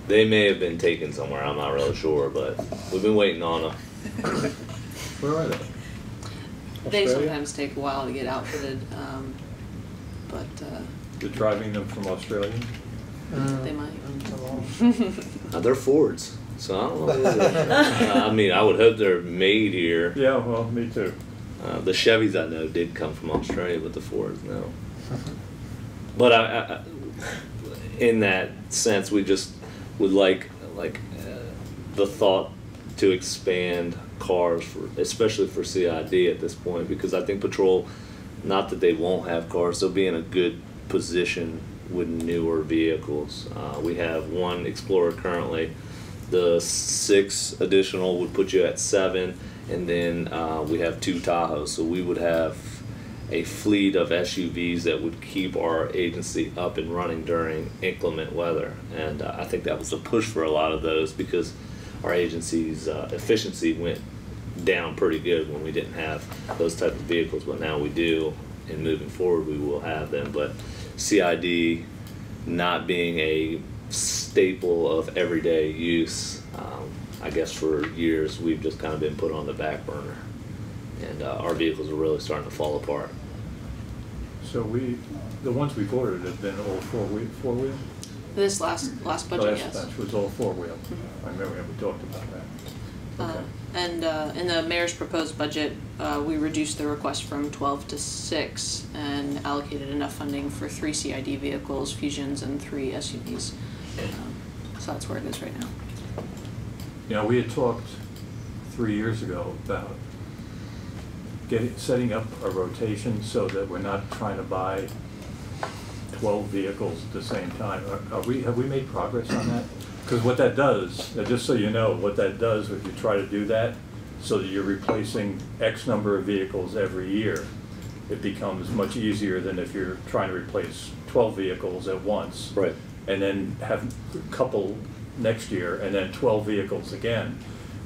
H: They may have been taken somewhere. I'm not really sure, but we've been waiting on them.
A: Where are they?
C: They
D: Australia?
C: sometimes take a while to get outfitted, but
A: You're driving them from Australia?
C: they might.
H: They're Fords, so I don't know. I mean, I would hope they're made here.
A: Yeah, well, me too.
H: The Chevys I know did come from Australia, but the Fords, no. But I in that sense, we just would like the thought to expand cars especially for CID at this point, because I think patrol, not that they won't have cars, they'll be in a good position with newer vehicles. We have 1 Explorer currently. The 6 additional would put you at 7, and then we have 2 Tahoes, so we would have a fleet of SUVs that would keep our agency up and running during inclement weather. And I think that was a push for a lot of those, because our agency's efficiency went down pretty good when we didn't have those type of vehicles, but now we do, and moving forward we will have them. But CID not being a staple of everyday use, I guess for years we've just kind of been put on the back burner, and our vehicles are really starting to fall apart.
A: So the ones we've ordered have been all four-wheel?
C: This last budget,
A: Last
C: yes.
A: batch was all four-wheel. I remember we talked about that. Okay.
C: And in the mayor's proposed budget, we reduced the request from 12 to 6 and allocated enough funding for 3 CID vehicles, Fusions, and 3 SUVs. So that's where it is right now.
A: You know, we had talked 3 years ago about setting up a rotation so that we're not trying to buy 12 vehicles at the same time. Have we made progress on that? Because what that does, just so you know, what that does if you try to do that, so that you're replacing X number of vehicles every year, it becomes much easier than if you're trying to replace 12 vehicles at once.
H: Right.
A: And then have a couple next year, and then 12 vehicles again.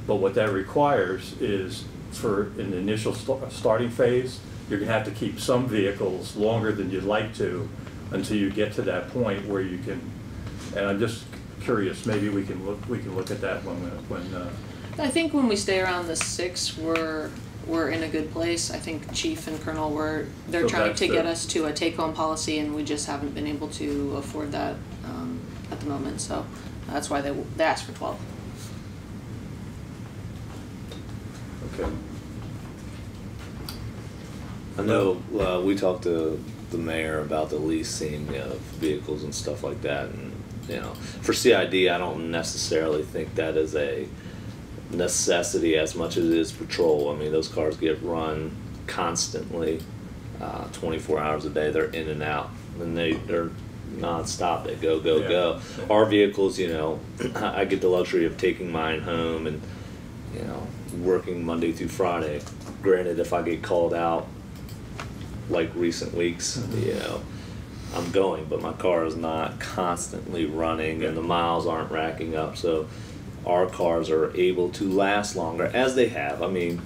A: But what that requires is, for in the initial starting phase, you're gonna have to keep some vehicles longer than you'd like to until you get to that point where you can, and I'm just curious, maybe we can look at that when
C: I think when we stay around the 6, we're in a good place. I think Chief and Colonel they're
A: So
C: trying
A: that's
C: to get
A: the-
C: us to a take-home policy, and we just haven't been able to afford that at the moment. So that's why they asked for 12.
A: okay.
H: I know we talked to the mayor about the leasing of vehicles and stuff like that, and you know, for CID, I don't necessarily think that is a necessity as much as it is patrol. I mean, those cars get run constantly, 24 hours a day. They're in and out, and they're nonstop. They go,
A: Yeah.
H: go. Our vehicles, you know, I get the luxury of taking mine home and, you know, working Monday through Friday. Granted, if I get called out, like recent weeks, you know, I'm going, but my car is not constantly running and the miles aren't racking up. So our cars are able to last longer, as they have. I mean,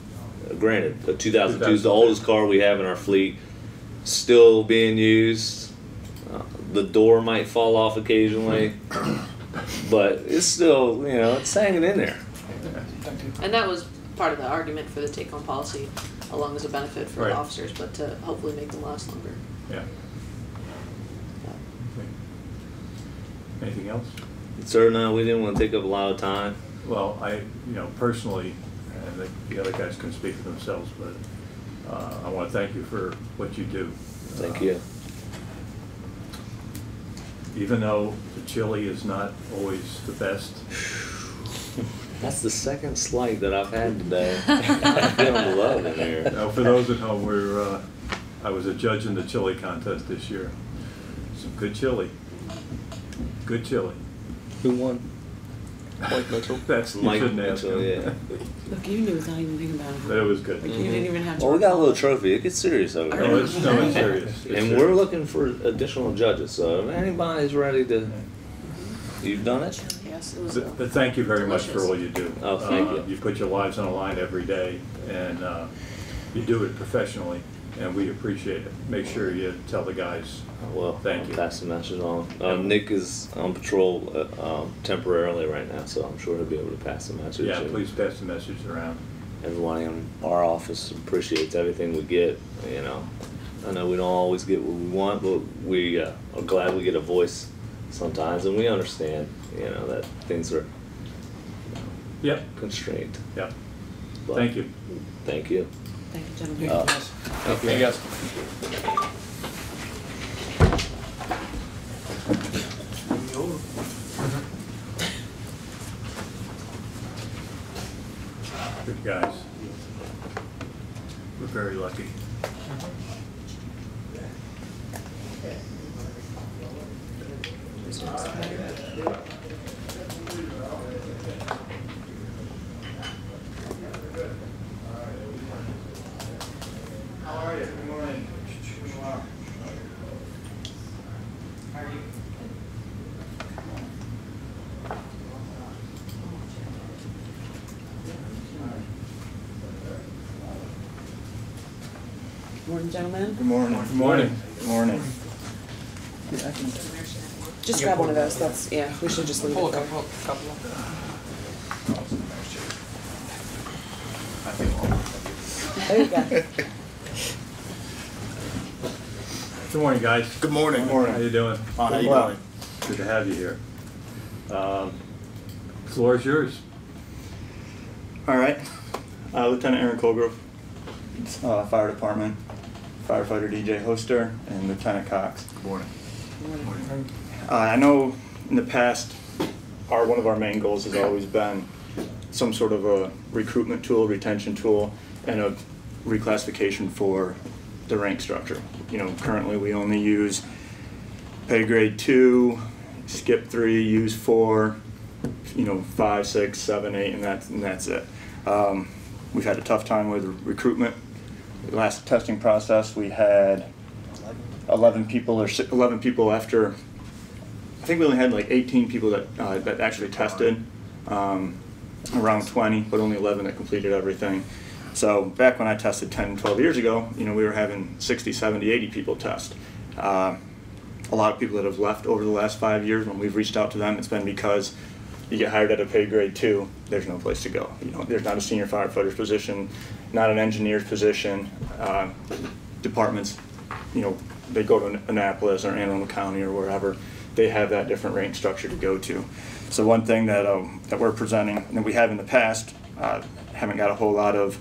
H: granted, the 2002 is the oldest car we have in our fleet, still being used. The door might fall off occasionally, but it's still, you know, it's hanging in there.
C: And that was part of the argument for the take-home policy, along as a benefit for
A: Right.
C: the officers, but to hopefully make them last longer.
A: Yeah. Okay. Anything else?
H: Sir, no, we didn't want to take up a lot of time.
A: Well, personally, and the other guys can speak for themselves, but I want to thank you for what you do.
H: Thank you.
A: Even though the chili is not always the best,
H: That's the second slight that I've had today. I'm feeling love in here.
A: now for those at home, I was a judge in the chili contest this year. Some good chili. Good chili.
H: Who won? Mike Mitchell.
A: That's, you
H: Mike
A: shouldn't ask
H: Mitchell,
A: him.
H: yeah.
I: Look, you knew without even thinking about it.
A: But it was good.
I: Like, you didn't even have to.
H: Well, we got a little
I: recall it.
H: trophy. It gets serious over
A: No,
H: here.
A: it's serious. It's
H: And
A: serious.
H: we're looking for additional judges, so if anybody's ready to, you've done it?
C: Yes, it was.
A: But thank you very much for
C: delicious.
A: all you do.
H: Oh, thank you.
A: You put your lives on the line every day, and you do it professionally, and we appreciate it. Make sure you tell the guys.
H: Well,
A: Thank you.
H: Pass the message on. Nick is on patrol temporarily right now, so I'm sure he'll be able to pass the message.
A: Yeah,
H: And
A: please pass the message around.
H: Everyone in our office appreciates everything we get. You know, I know we don't always get what we want, but we are glad we get a voice sometimes, and we understand. You know that things are
A: Yep,
H: constrained.
A: yep.
H: But
A: Thank you.
H: Thank you.
I: Thank you, gentlemen.
D: Thank you, guys.
A: Good guys. We're very lucky. How are you? Good morning. How are you?
I: Morning, gentlemen.
A: Good morning. Good morning. Good morning.
I: Just grab one of those. That's, yeah, we should just leave
F: Pull
I: it
F: a
I: there.
F: couple.
I: There you go.
A: Good morning, guys.
E: Good morning.
A: How you doing?
E: How you
A: Well.
E: doing?
A: Good to have you here. Floor is yours.
J: All right. Lieutenant Aaron Colgrove, Fire Department, Firefighter DJ Hoster, and Lieutenant Cox.
E: Good morning.
J: I know in the past, one of our main goals has always been some sort of a recruitment tool, retention tool, and a reclassification for the rank structure. You know, currently we only use pay grade 2, skip 3, use 4, 5, 6, 7, 8, and that's it. We've had a tough time with recruitment. The last testing process, we had 11 people after. I think we only had like 18 people that actually tested, around 20, but only 11 that completed everything. So back when I tested 10, 12 years ago, we were having 60, 70, 80 people test. A lot of people that have left over the last 5 years, when we've reached out to them, it's been because you get hired at a pay grade 2, there's no place to go. There's not a senior firefighter's position, not an engineer's position. Departments, they go to Annapolis or Anne Arundel County or wherever, they have that different rank structure to go to. So one thing that we're presenting, and we have in the past, haven't got a whole lot of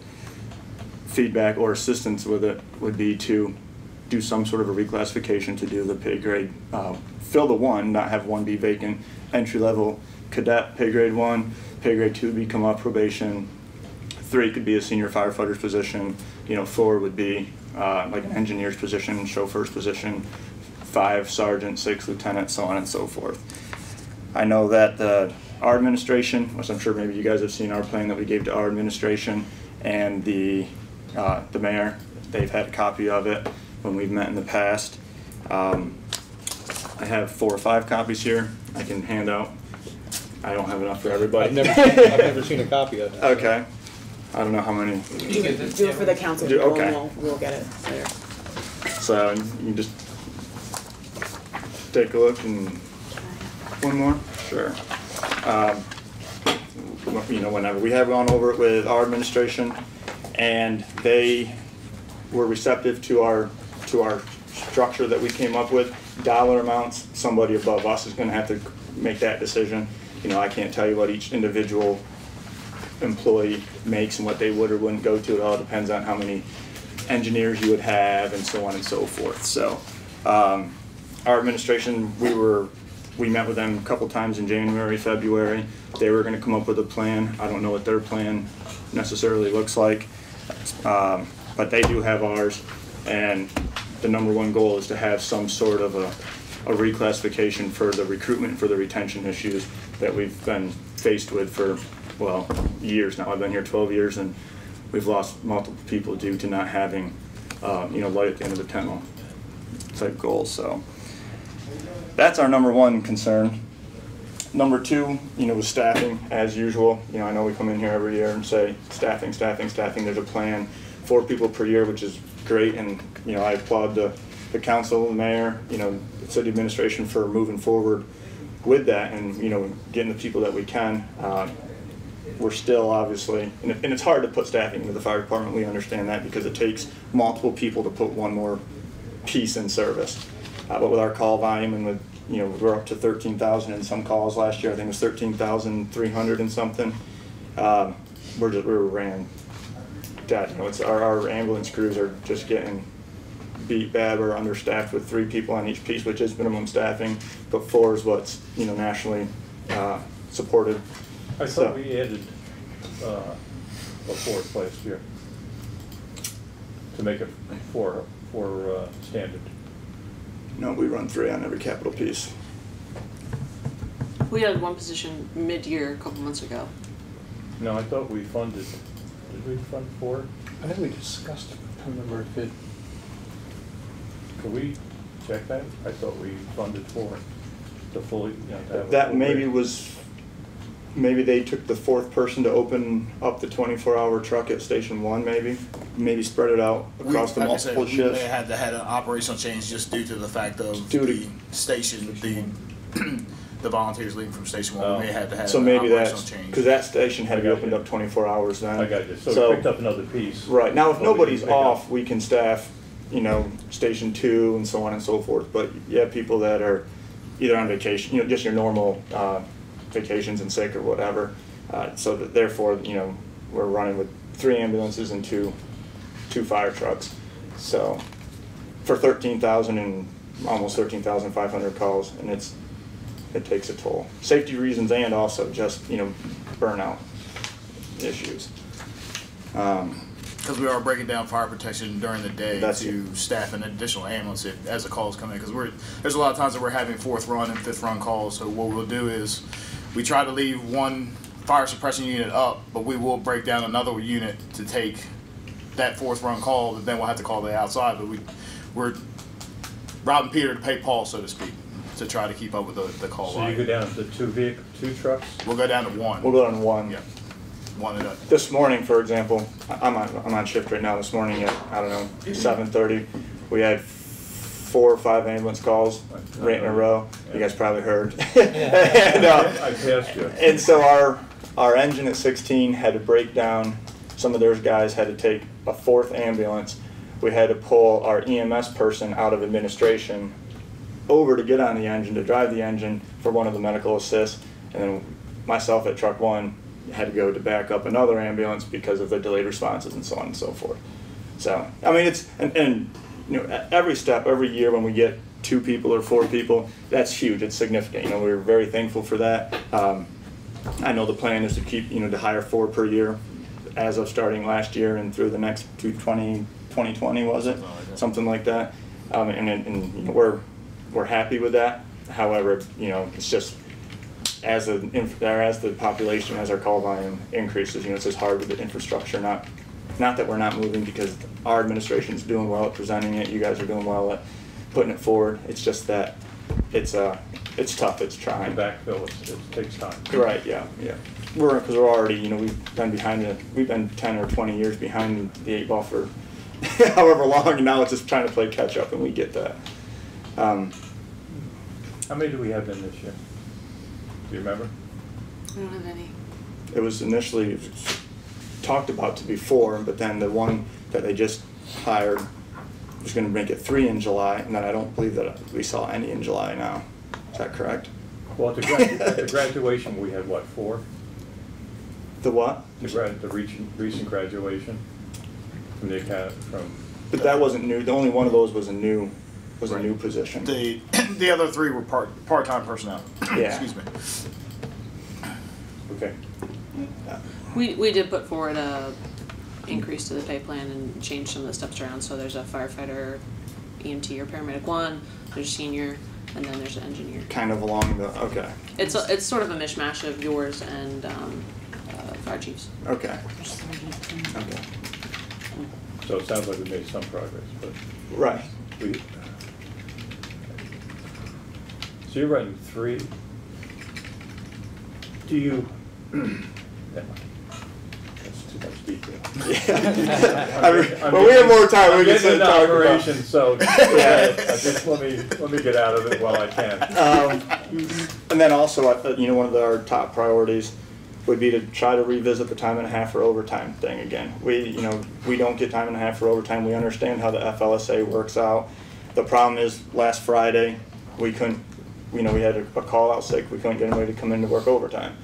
J: feedback or assistance with it, would be to do some sort of a reclassification to do the pay grade, fill the 1, not have 1 be vacant, entry level cadet pay grade 1, pay grade 2 become off probation, 3 could be a senior firefighter's position, 4 would be like an engineer's position, chauffeur's position, 5 sergeant, 6 lieutenant, so on and so forth. I know that our administration, which I'm sure maybe you guys have seen our plan that we gave to our administration, and the mayor, they've had a copy of it when we've met in the past. I have 4 or 5 copies here I can hand out. I don't have enough for everybody.
D: I've never seen a copy of it.
J: Okay. I don't know how many.
I: Do it for the council
J: Do-
I: people
J: okay.
I: and we'll get it later.
J: So you can just take a look and one more? Sure. Whenever. We have gone over it with our administration, and they were receptive to our structure that we came up with. Dollar amounts, somebody above us is going to have to make that decision. I can't tell you what each individual employee makes and what they would or wouldn't go to. It all depends on how many engineers you would have and so on and so forth. So our administration, we met with them a couple times in January, February. They were going to come up with a plan. I don't know what their plan necessarily looks like, but they do have ours, and the #1 goal is to have some sort of a reclassification for the recruitment, for the retention issues that we've been faced with for, years now. I've been here 12 years, and we've lost multiple people due to not having, light at the end of the tunnel type goals. So that's our #1 concern. #2, was staffing, as usual. I know we come in here every year and say staffing. There's a plan, 4 people per year, which is great, and I applaud the council, the mayor, the city administration for moving forward with that, and getting the people that we can. We're still obviously, and it's hard to put staffing into the fire department. We understand that because it takes multiple people to put one more piece in service. But with our call volume and with, we're up to 13,000 in some calls last year. I think it was 13,300 and something. We're ran dead. Our ambulance crews are just getting beat bad. We're understaffed with 3 people on each piece, which is minimum staffing, but 4 is what's nationally supported.
A: I thought we added a 4th last year to make it 4 standard.
J: No, we run 3 on every capital piece.
C: We had 1 position mid-year a couple months ago.
A: No, I thought we funded, did we fund 4?
D: I think we discussed it. I don't remember if it.
A: Could we check that? I thought we funded 4 to fully, to have a
J: That
A: full
J: maybe
A: rate.
J: maybe they took the 4th person to open up the 24-hour truck at Station 1, maybe spread it out across the
E: Like I said,
J: multiple
E: we
J: shifts.
E: may have had an operational change just due to the fact of
J: Due to-
E: the station, the volunteers leaving from Station 1. We may have to have
J: So
E: an
J: maybe
E: operational
J: that's,
E: change.
J: because that station had to be
A: I got
J: opened
A: you.
J: up 24 hours then.
A: I got you, so we picked up another piece.
J: Right, now if
A: But we
J: nobody's
A: didn't pick up-
J: off, we can staff, Station 2 and so on and so forth, but you have people that are either on vacation, you know, just your normal vacations and sick or whatever. So that therefore, you know, we're running with 3 ambulances and two fire trucks. So for 13,000 and almost 13,500 calls, and it takes a toll. Safety reasons and also just, you know, burnout issues.
E: Because we are breaking down fire protection during the day
J: That's
E: to staff an additional ambulance as the calls come in. Because there's a lot of times that we're having 4th run and 5th run calls. So what we'll do is we try to leave one fire suppression unit up, but we will break down another unit to take that 4th run call. But then we'll have to call the outside. But we're robbing Peter to pay Paul, so to speak, to try to keep up with the call
A: So
E: line.
A: you go down to 2 trucks?
E: We'll go down to 1.
J: We'll go on 1.
E: Yeah, 1 and
J: This morning, for example, I'm on shift right now. This morning at, I don't know, 7:30, we had 4 or 5 ambulance calls right in a row. You guys probably heard. And,
A: I passed you.
J: and so our engine at 16 had to break down. Some of those guys had to take a 4th ambulance. We had to pull our EMS person out of administration over to get on the engine, to drive the engine for one of the medical assists. And then myself at truck 1 had to go to back up another ambulance because of the delayed responses and so on and so forth. So, I mean, it's, and you know, every step, every year when we get 2 people or 4 people, that's huge, it's significant. You know, we're very thankful for that. I know the plan is to keep, you know, to hire 4 per year as of starting last year and through the next 2020, was it? Something like that. And you know, we're happy with that. However, you know, it's just, as the population, as our call volume increases, you know, it's just hard with the infrastructure. Not that we're not moving, because our administration's doing well at presenting it. You guys are doing well at putting it forward. It's just that it's tough. It's trying.
A: Backfill, it takes time.
J: Right. Yeah. Because we're already, you know, we've been 10 or 20 years behind the 8 ball for however long, and now it's just trying to play catch up, and we get that.
A: How many do we have in this year? Do you remember?
C: I don't have any.
J: It was initially talked about to be 4, but then the one that they just hired was going to make it 3 in July, and then I don't believe that we saw any in July now. Is that correct?
A: Well, at the graduation, we had what, 4?
J: The what?
A: The recent graduation from the academy, from.
J: But that wasn't new. The only one of those was a new position.
E: The other 3 were part-time personnel.
J: Yeah.
E: Excuse me.
A: Okay.
C: We did put forward a increase to the pay plan and change some of the steps around. So there's a firefighter, EMT or paramedic 1, there's a senior, and then there's an engineer.
J: Kind of along the, okay.
C: It's sort of a mishmash of yours and fire chiefs.
J: Okay.
A: So it sounds like we made some progress, but.
J: Right.
A: So you're running 3. Do you? Never mind. That's too much detail.
J: Yeah. I mean, we have more time. We can sit and talk about.
A: Operation, so yeah, just let me get out of it while I can.
J: And then also, you know, one of our top priorities would be to try to revisit the time and a half for overtime thing again. We don't get time and a half for overtime. We understand how the FLSA works out. The problem is, last Friday, we couldn't, you know, we had a call out sick. We couldn't get anybody to come in to work overtime.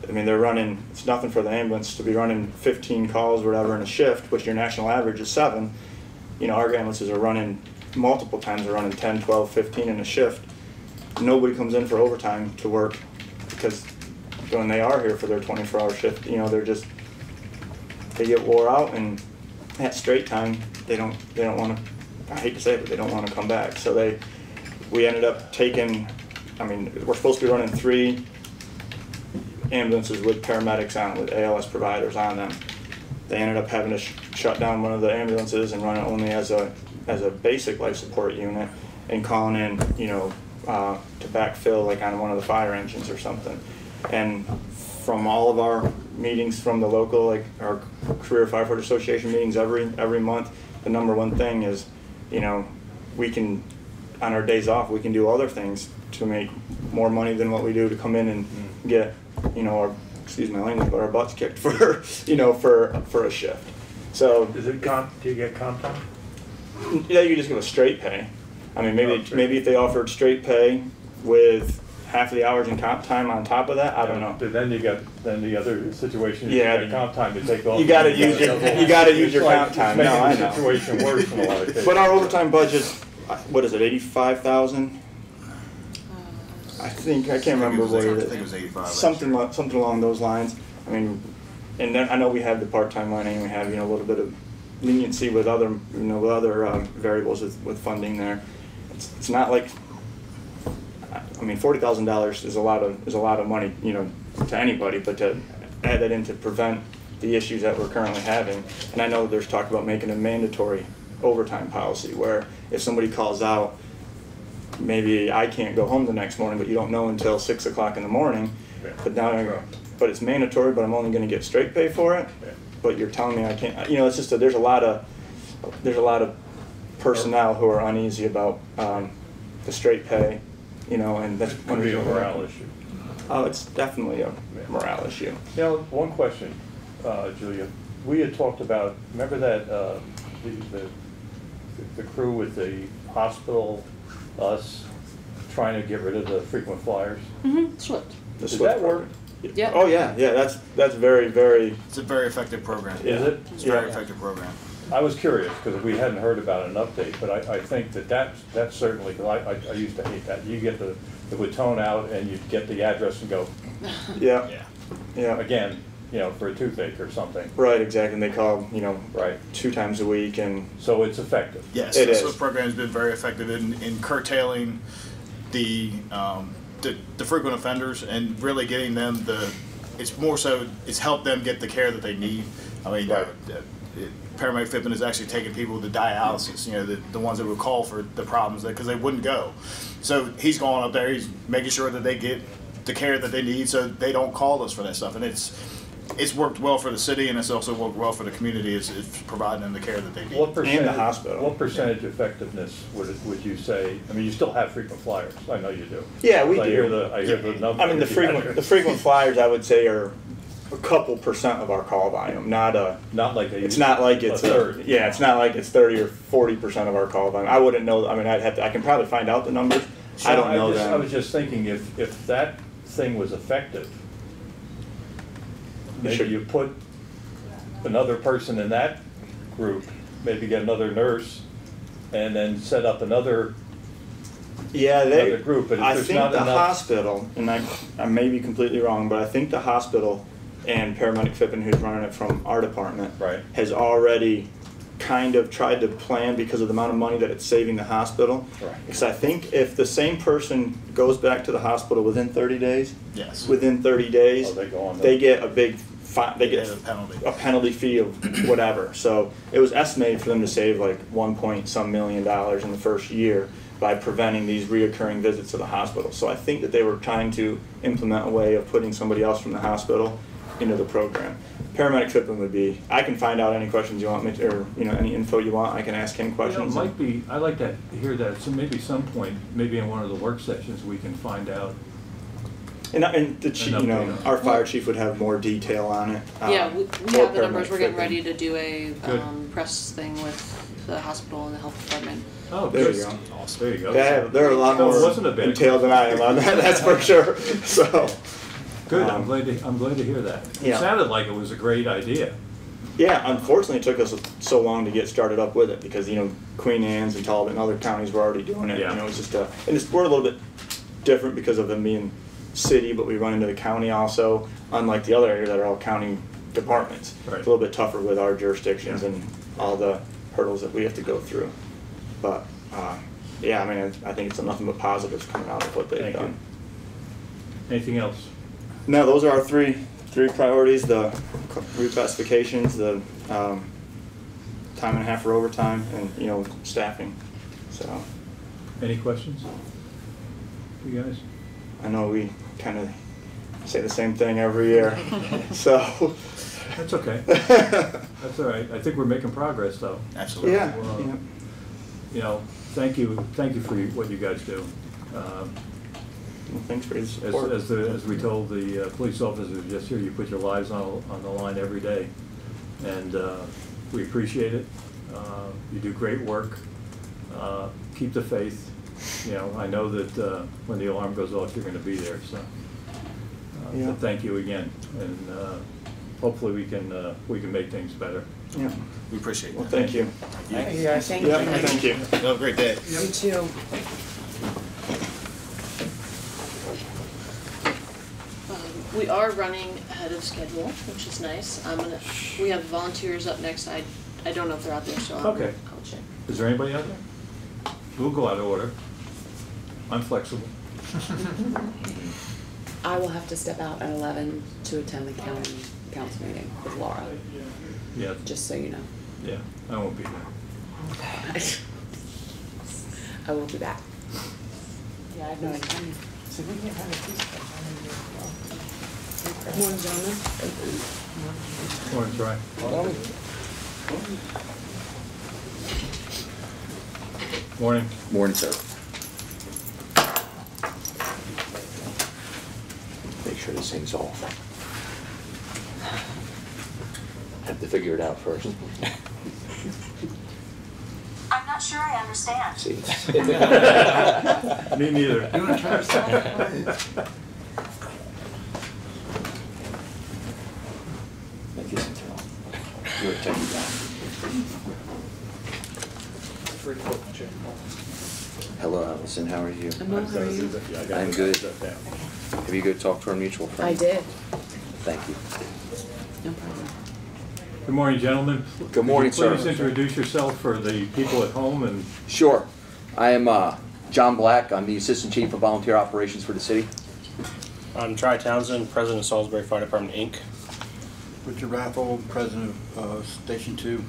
J: I mean, they're running, it's nothing for the ambulance to be running 15 calls or whatever in a shift, which your national average is 7. You know, our ambulances are running multiple times, they're running 10, 12, 15 in a shift. Nobody comes in for overtime to work, because when they are here for their 24-hour shift, you know, they get wore out, and at straight time, they don't want to, I hate to say it, but they don't want to come back. So we ended up taking, I mean, we're supposed to be running 3 ambulances with paramedics on, with ALS providers on them. They ended up having to shut down one of the ambulances and run it only as a basic life support unit, and calling in, you know, to backfill like on one of the fire engines or something. And from all of our meetings from the local, like our Career Firefighter Association meetings every month, the number one thing is, you know, we can, on our days off, we can do other things to make more money than what we do to come in and get, you know, our, excuse my language, but our butts kicked for, you know, for a shift. So
A: do you get comp time?
J: Yeah, you just give a straight pay. I mean, maybe if they offered straight pay with half of the hours in comp time on top of that, I don't know.
A: But then you got, then the other situation is
J: Yeah.
A: you got comp time to take off.
J: You gotta use your, you gotta use your comp time, no, I
A: It's making the
J: know.
A: situation worse in a lot of cases.
J: But our overtime budget, what is it, 85,000? I think, I can't remember what
E: I
J: it
E: think it
J: is.
E: was 85. last
J: Something,
E: year.
J: something along those lines. I mean, and then I know we have the part-time money and we have, a little bit of leniency with other, with other variables with funding there. It's not like, I mean, $40,000 is a lot of money, to anybody, but to add that in to prevent the issues that we're currently having. And I know there's talk about making a mandatory overtime policy where if somebody calls out, maybe I can't go home the next morning, but you don't know until 6 o'clock in the morning.
A: Yeah.
J: But now, but it's mandatory, but I'm only going to get straight pay for it.
A: Yeah.
J: But you're telling me I can't. It's just there's a lot of personnel who are uneasy about the straight pay, and that's
A: Could be a morale issue.
J: Oh, it's definitely a morale issue.
A: One question, Julia. We had talked about, remember that the crew with the hospital, us, trying to get rid of the frequent flyers?
C: Mm-hmm, Swift.
J: The
A: Does
J: SWIFT
A: that work?
J: program.
C: Yeah.
J: Oh yeah. That's very, very.
E: It's a very effective program.
A: Is it?
E: It's a very effective program.
A: I was curious, because we hadn't heard about an update, but I think that's certainly, because I used to hate that. You get it would tone out and you'd get the address and go,
J: Yeah.
E: Yeah.
J: Yeah.
A: again, for a toothache or something.
J: Right. Exactly. And they call
A: Right.
J: 2 times a week and.
A: So it's effective.
E: Yes,
J: It
E: the
J: is.
E: SWIFT program has been very effective in curtailing the frequent offenders and really getting them it's more so it's helped them get the care that they need. I mean,
A: Right.
E: Paramedic Fitman is actually taking people to dialysis, the ones that would call for the problems because they wouldn't go. So he's going up there, he's making sure that they get the care that they need so they don't call us for that stuff. And it's worked well for the city and it's also worked well for the community. It's providing them the care that they need.
A: What percentage,
J: hospital.
A: What percentage effectiveness would you say? I mean, you still have frequent flyers. I know you do.
J: Yeah, we
A: I
J: do.
A: hear the number.
J: I mean, the frequent flyers, I would say, are a couple percent of our call volume, not a.
A: Not like they.
J: It's not like it's
A: a third.
J: Yeah, it's not like it's 30 or 40% of our call volume. I wouldn't know. I mean, I can probably find out the numbers. I don't know
A: I
J: them.
A: was just thinking if that thing was effective, maybe you put another person in that group, maybe get another nurse, and then set up another.
J: Yeah,
A: another group, but if
J: I
A: there's
J: think
A: not
J: the
A: enough-
J: hospital, and I may be completely wrong, but I think the hospital and Paramedic Fippen, who's running it from our department,
A: Right.
J: has already kind of tried to plan because of the amount of money that it's saving the hospital.
A: Right.
J: Because I think if the same person goes back to the hospital within 30 days,
E: Yes.
J: within 30 days,
A: Oh, they go on
J: they
A: the-
J: get a big fine. They get
E: Yeah, the penalty.
J: a penalty fee of whatever. So it was estimated for them to save like $1 million in the first year by preventing these reoccurring visits to the hospital. So I think that they were trying to implement a way of putting somebody else from the hospital into the program. Paramedic Fippen would be. I can find out any questions you want me to, or any info you want. I can ask him
A: It
J: questions.
A: might be, I like to hear that, so maybe some point, maybe in one of the work sessions, we can find out.
J: And the chief,
A: An update on
J: our fire chief would have more detail on it.
C: Yeah, we
J: or
C: have the numbers,
J: Paramedic
C: we're getting
J: Fippen.
C: ready to do a
A: Good.
C: press thing with the hospital and the health department.
A: Oh,
J: There
A: good.
J: you go.
A: There you go.
J: They're a lot
A: No, it
J: more
A: wasn't a bad
J: detailed than I am on that, that's for sure. So,
A: Good, I'm
J: Um,
A: glad to hear that. It
J: yeah.
A: sounded like it was a great idea.
J: yeah, unfortunately, it took us so long to get started up with it because, Queen Anne's and Talbot and other counties were already doing it.
A: Yeah.
J: It's just we're a little bit different because of them being city, but we run into the county also, unlike the other areas that are all county departments.
A: Right.
J: It's a little bit tougher with our jurisdictions
A: Yeah.
J: and all the hurdles that we have to go through. But, yeah, I mean, I think it's nothing but positives coming out of what they've
A: Thank you.
J: done.
A: Anything else?
J: No, those are our three priorities: the reclassifications, the time and a half for overtime, and staffing. So
A: Any questions? You guys?
J: I know we kind of say the same thing every year. So
A: That's okay. That's all right. I think we're making progress, though.
E: Absolutely.
J: yeah,
A: Well,
J: yeah.
A: Thank you for what you guys do.
J: Well, thanks for the
A: As,
J: support.
A: as we told the police officers just here, you put your lives on the line every day, and we appreciate it. You do great work. Keep the faith, you know, I know that when the alarm goes off, you're going to be there. So,
J: Yeah.
A: but thank you again, and hopefully we can make things better.
J: Yeah.
E: We appreciate
J: Well,
E: it.
J: thank you.
I: Thank you guys. Thank
J: Yeah,
I: you.
J: thank you.
E: Have a great day.
I: You too.
C: We are running ahead of schedule, which is nice. We have volunteers up next. I don't know if they're out there, so
A: Okay.
C: I'll check.
A: Is there anybody out there? We'll go out of order. I'm flexible.
I: I will have to step out at 11 to attend the county council meeting with Laura,
A: Yeah,
I: just so you know.
A: yeah, I won't be there.
I: I will be back. Yeah, I have no idea. Morning, gentlemen.
A: Morning, Troy. Morning.
K: Morning, sir. Make sure this thing's off. Have to figure it out first.
L: I'm not sure I understand.
K: See?
A: Me neither.
F: You wanna try yourself?
K: Thank you, Cynthia. You're a techie guy. Hello, Allison. How are you?
I: I'm well, how are you?
K: I'm good. Have you go talk to our mutual friend?
I: I did.
K: Thank you.
I: No problem.
A: Good morning, gentlemen.
K: Good morning,
A: Could you Please
K: sir.
A: introduce yourself for the people at home and
K: Sure. I am John Black. I'm the Assistant Chief of Volunteer Operations for the city.
M: I'm Tri Townsend, President of Salisbury Fire Department, Inc.
N: Richard Rathel, President of Station 2.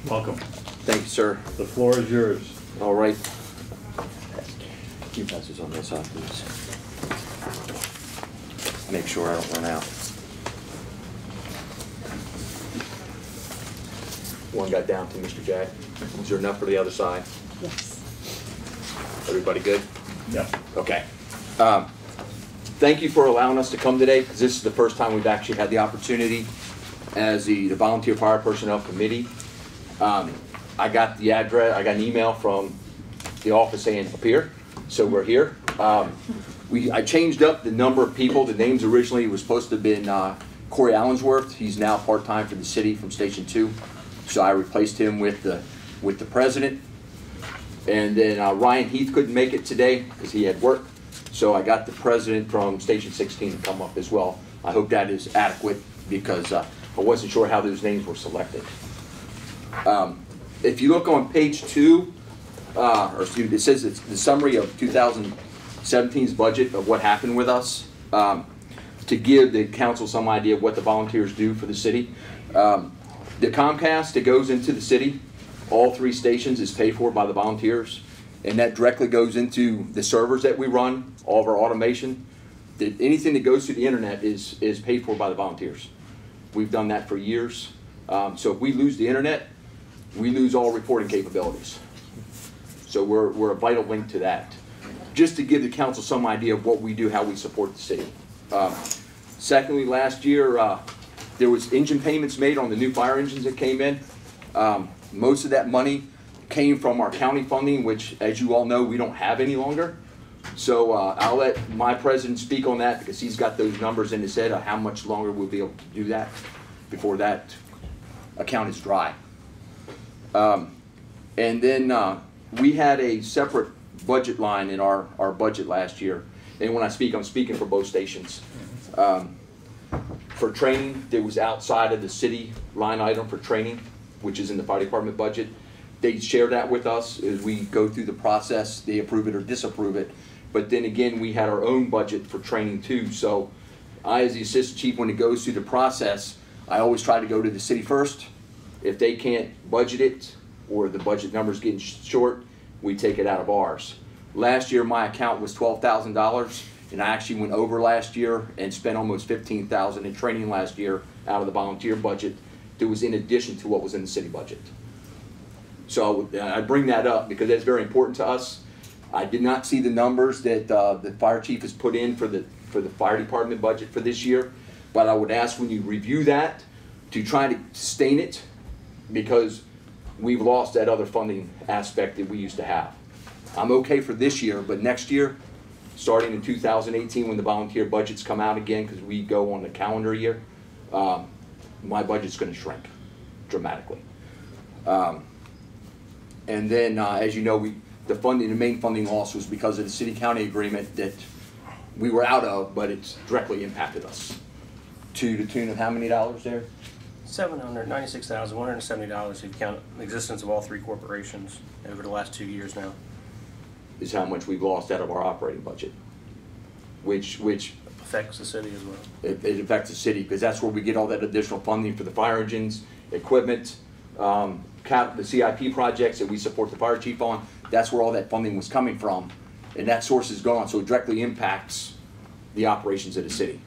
A: welcome.
K: Thank you, sir.
A: The floor is yours.
K: All right. You pass this on this side, please. Make sure I don't run out. One got down to Mr. Jack. Is there enough for the other side?
I: Yes.
K: Everybody good?
A: Yep.
K: Okay. Thank you for allowing us to come today, because this is the first time we've actually had the opportunity as the Volunteer Fire Personnel Committee. I got the address, I got an email from the office saying appear, so we're here. I changed up the number of people. The names originally was supposed to have been Corey Allensworth. He's now part-time for the city from Station 2. So I replaced him with the president. And then Ryan Heath couldn't make it today because he had work. So I got the president from Station 16 to come up as well. I hope that is adequate because I wasn't sure how those names were selected. If you look on page 2, it says it's the summary of 2017's budget of what happened with us, to give the council some idea of what the volunteers do for the city. The Comcast that goes into the city, all 3 stations, is paid for by the volunteers, and that directly goes into the servers that we run, all of our automation. Anything that goes to the internet is paid for by the volunteers. We've done that for years. So if we lose the internet, we lose all reporting capabilities. So we're a vital link to that. Just to give the council some idea of what we do, how we support the city. Secondly, last year, there was engine payments made on the new fire engines that came in. Most of that money came from our county funding, which, as you all know, we don't have any longer. So I'll let my president speak on that because he's got those numbers in his head of how much longer we'll be able to do that before that account is dry. And then we had a separate budget line in our budget last year. And when I speak, I'm speaking for both stations. For training, that was outside of the city line item for training, which is in the fire department budget. They share that with us as we go through the process. They approve it or disapprove it. But then again, we had our own budget for training too. So I, as the assistant chief, when it goes through the process, I always try to go to the city first. If they can't budget it or the budget number's getting short, we take it out of ours. Last year, my account was $12,000, and I actually went over last year and spent almost $15,000 in training last year out of the volunteer budget. That was in addition to what was in the city budget. So I bring that up because that's very important to us. I did not see the numbers that the fire chief has put in for the fire department budget for this year, but I would ask when you review that to try to sustain it, because we've lost that other funding aspect that we used to have. I'm okay for this year, but next year, starting in 2018 when the volunteer budgets come out again, because we go on the calendar year, my budget's going to shrink dramatically. And then, as you know, the main funding loss was because of the city-county agreement that we were out of, but it's directly impacted us to the tune of how many dollars there?
M: $796,170 if you count the existence of all three corporations over the last 2 years now.
K: Is how much we've lost out of our operating budget, which
M: Affects the city as well.
K: it affects the city, because that's where we get all that additional funding for the fire engines, equipment, the CIP projects that we support the fire chief on. That's where all that funding was coming from, and that source is gone, so it directly impacts the operations of the city.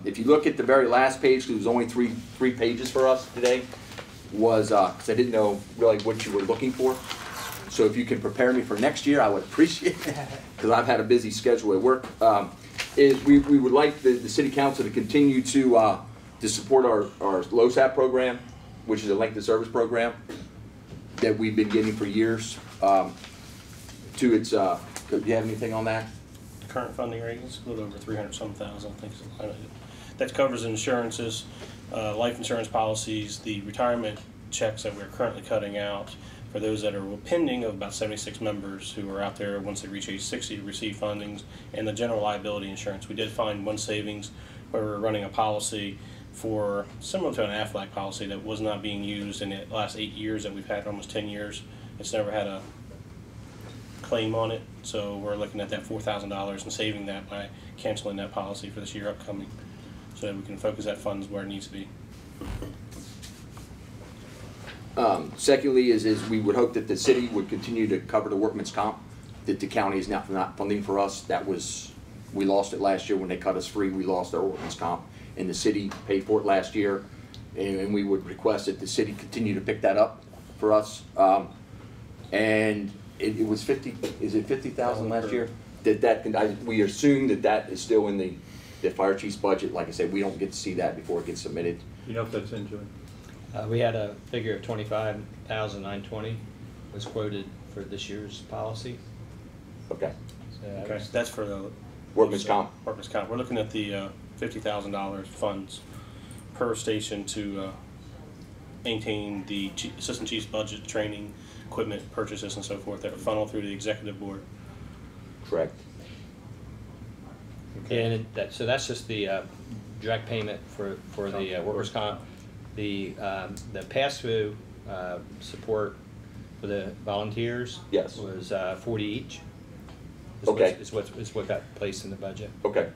K: If you look at the very last page, because it was only three pages for us today, was because I didn't know really what you were looking for. So if you can prepare me for next year, I would appreciate it, because I've had a busy schedule at work. We would like the city council to continue to support our LoSAP program, which is a length of service program that we've been getting for years. Do you have anything on that?
M: Current funding rate is a little over 300-some-thousand, I think. That covers insurances, life insurance policies, the retirement checks that we're currently cutting out for those that are pending, of about 76 members who are out there once they reach age 60 to receive fundings, and the general liability insurance. We did find one savings where we're running a policy for similar to an Aflac policy that was not being used in the last 8 years that we've had, almost 10 years. It's never had a claim on it, so we're looking at that $4,000 and saving that by canceling that policy for this year upcoming, so that we can focus that funds where it needs to be.
K: Secondly, is we would hope that the city would continue to cover the workman's comp that the county is now not funding for us. We lost it last year when they cut us free. We lost our workman's comp, and the city paid for it last year, and we would request that the city continue to pick that up for us. And it was 50. Is it 50,000 last year? We assume that is still in the fire chief's budget. Like I said, we don't get to see that before it gets submitted.
A: You know if that's in, Joey?
B: We had a figure of $25,920 was quoted for this year's policy.
K: Okay.
B: So
M: Okay, that's for the
K: workman's comp.
M: Workman's comp. We're looking at the $50,000 funds per station to maintain the assistant chief's budget, training, equipment purchases, and so forth that are funneled through the executive board.
K: Correct.
B: And so that's just the direct payment for the workers' comp. The pass-through support for the volunteers,
K: yes,
B: was 40 each.
K: Okay.
B: Is what got placed in the budget.
K: Okay.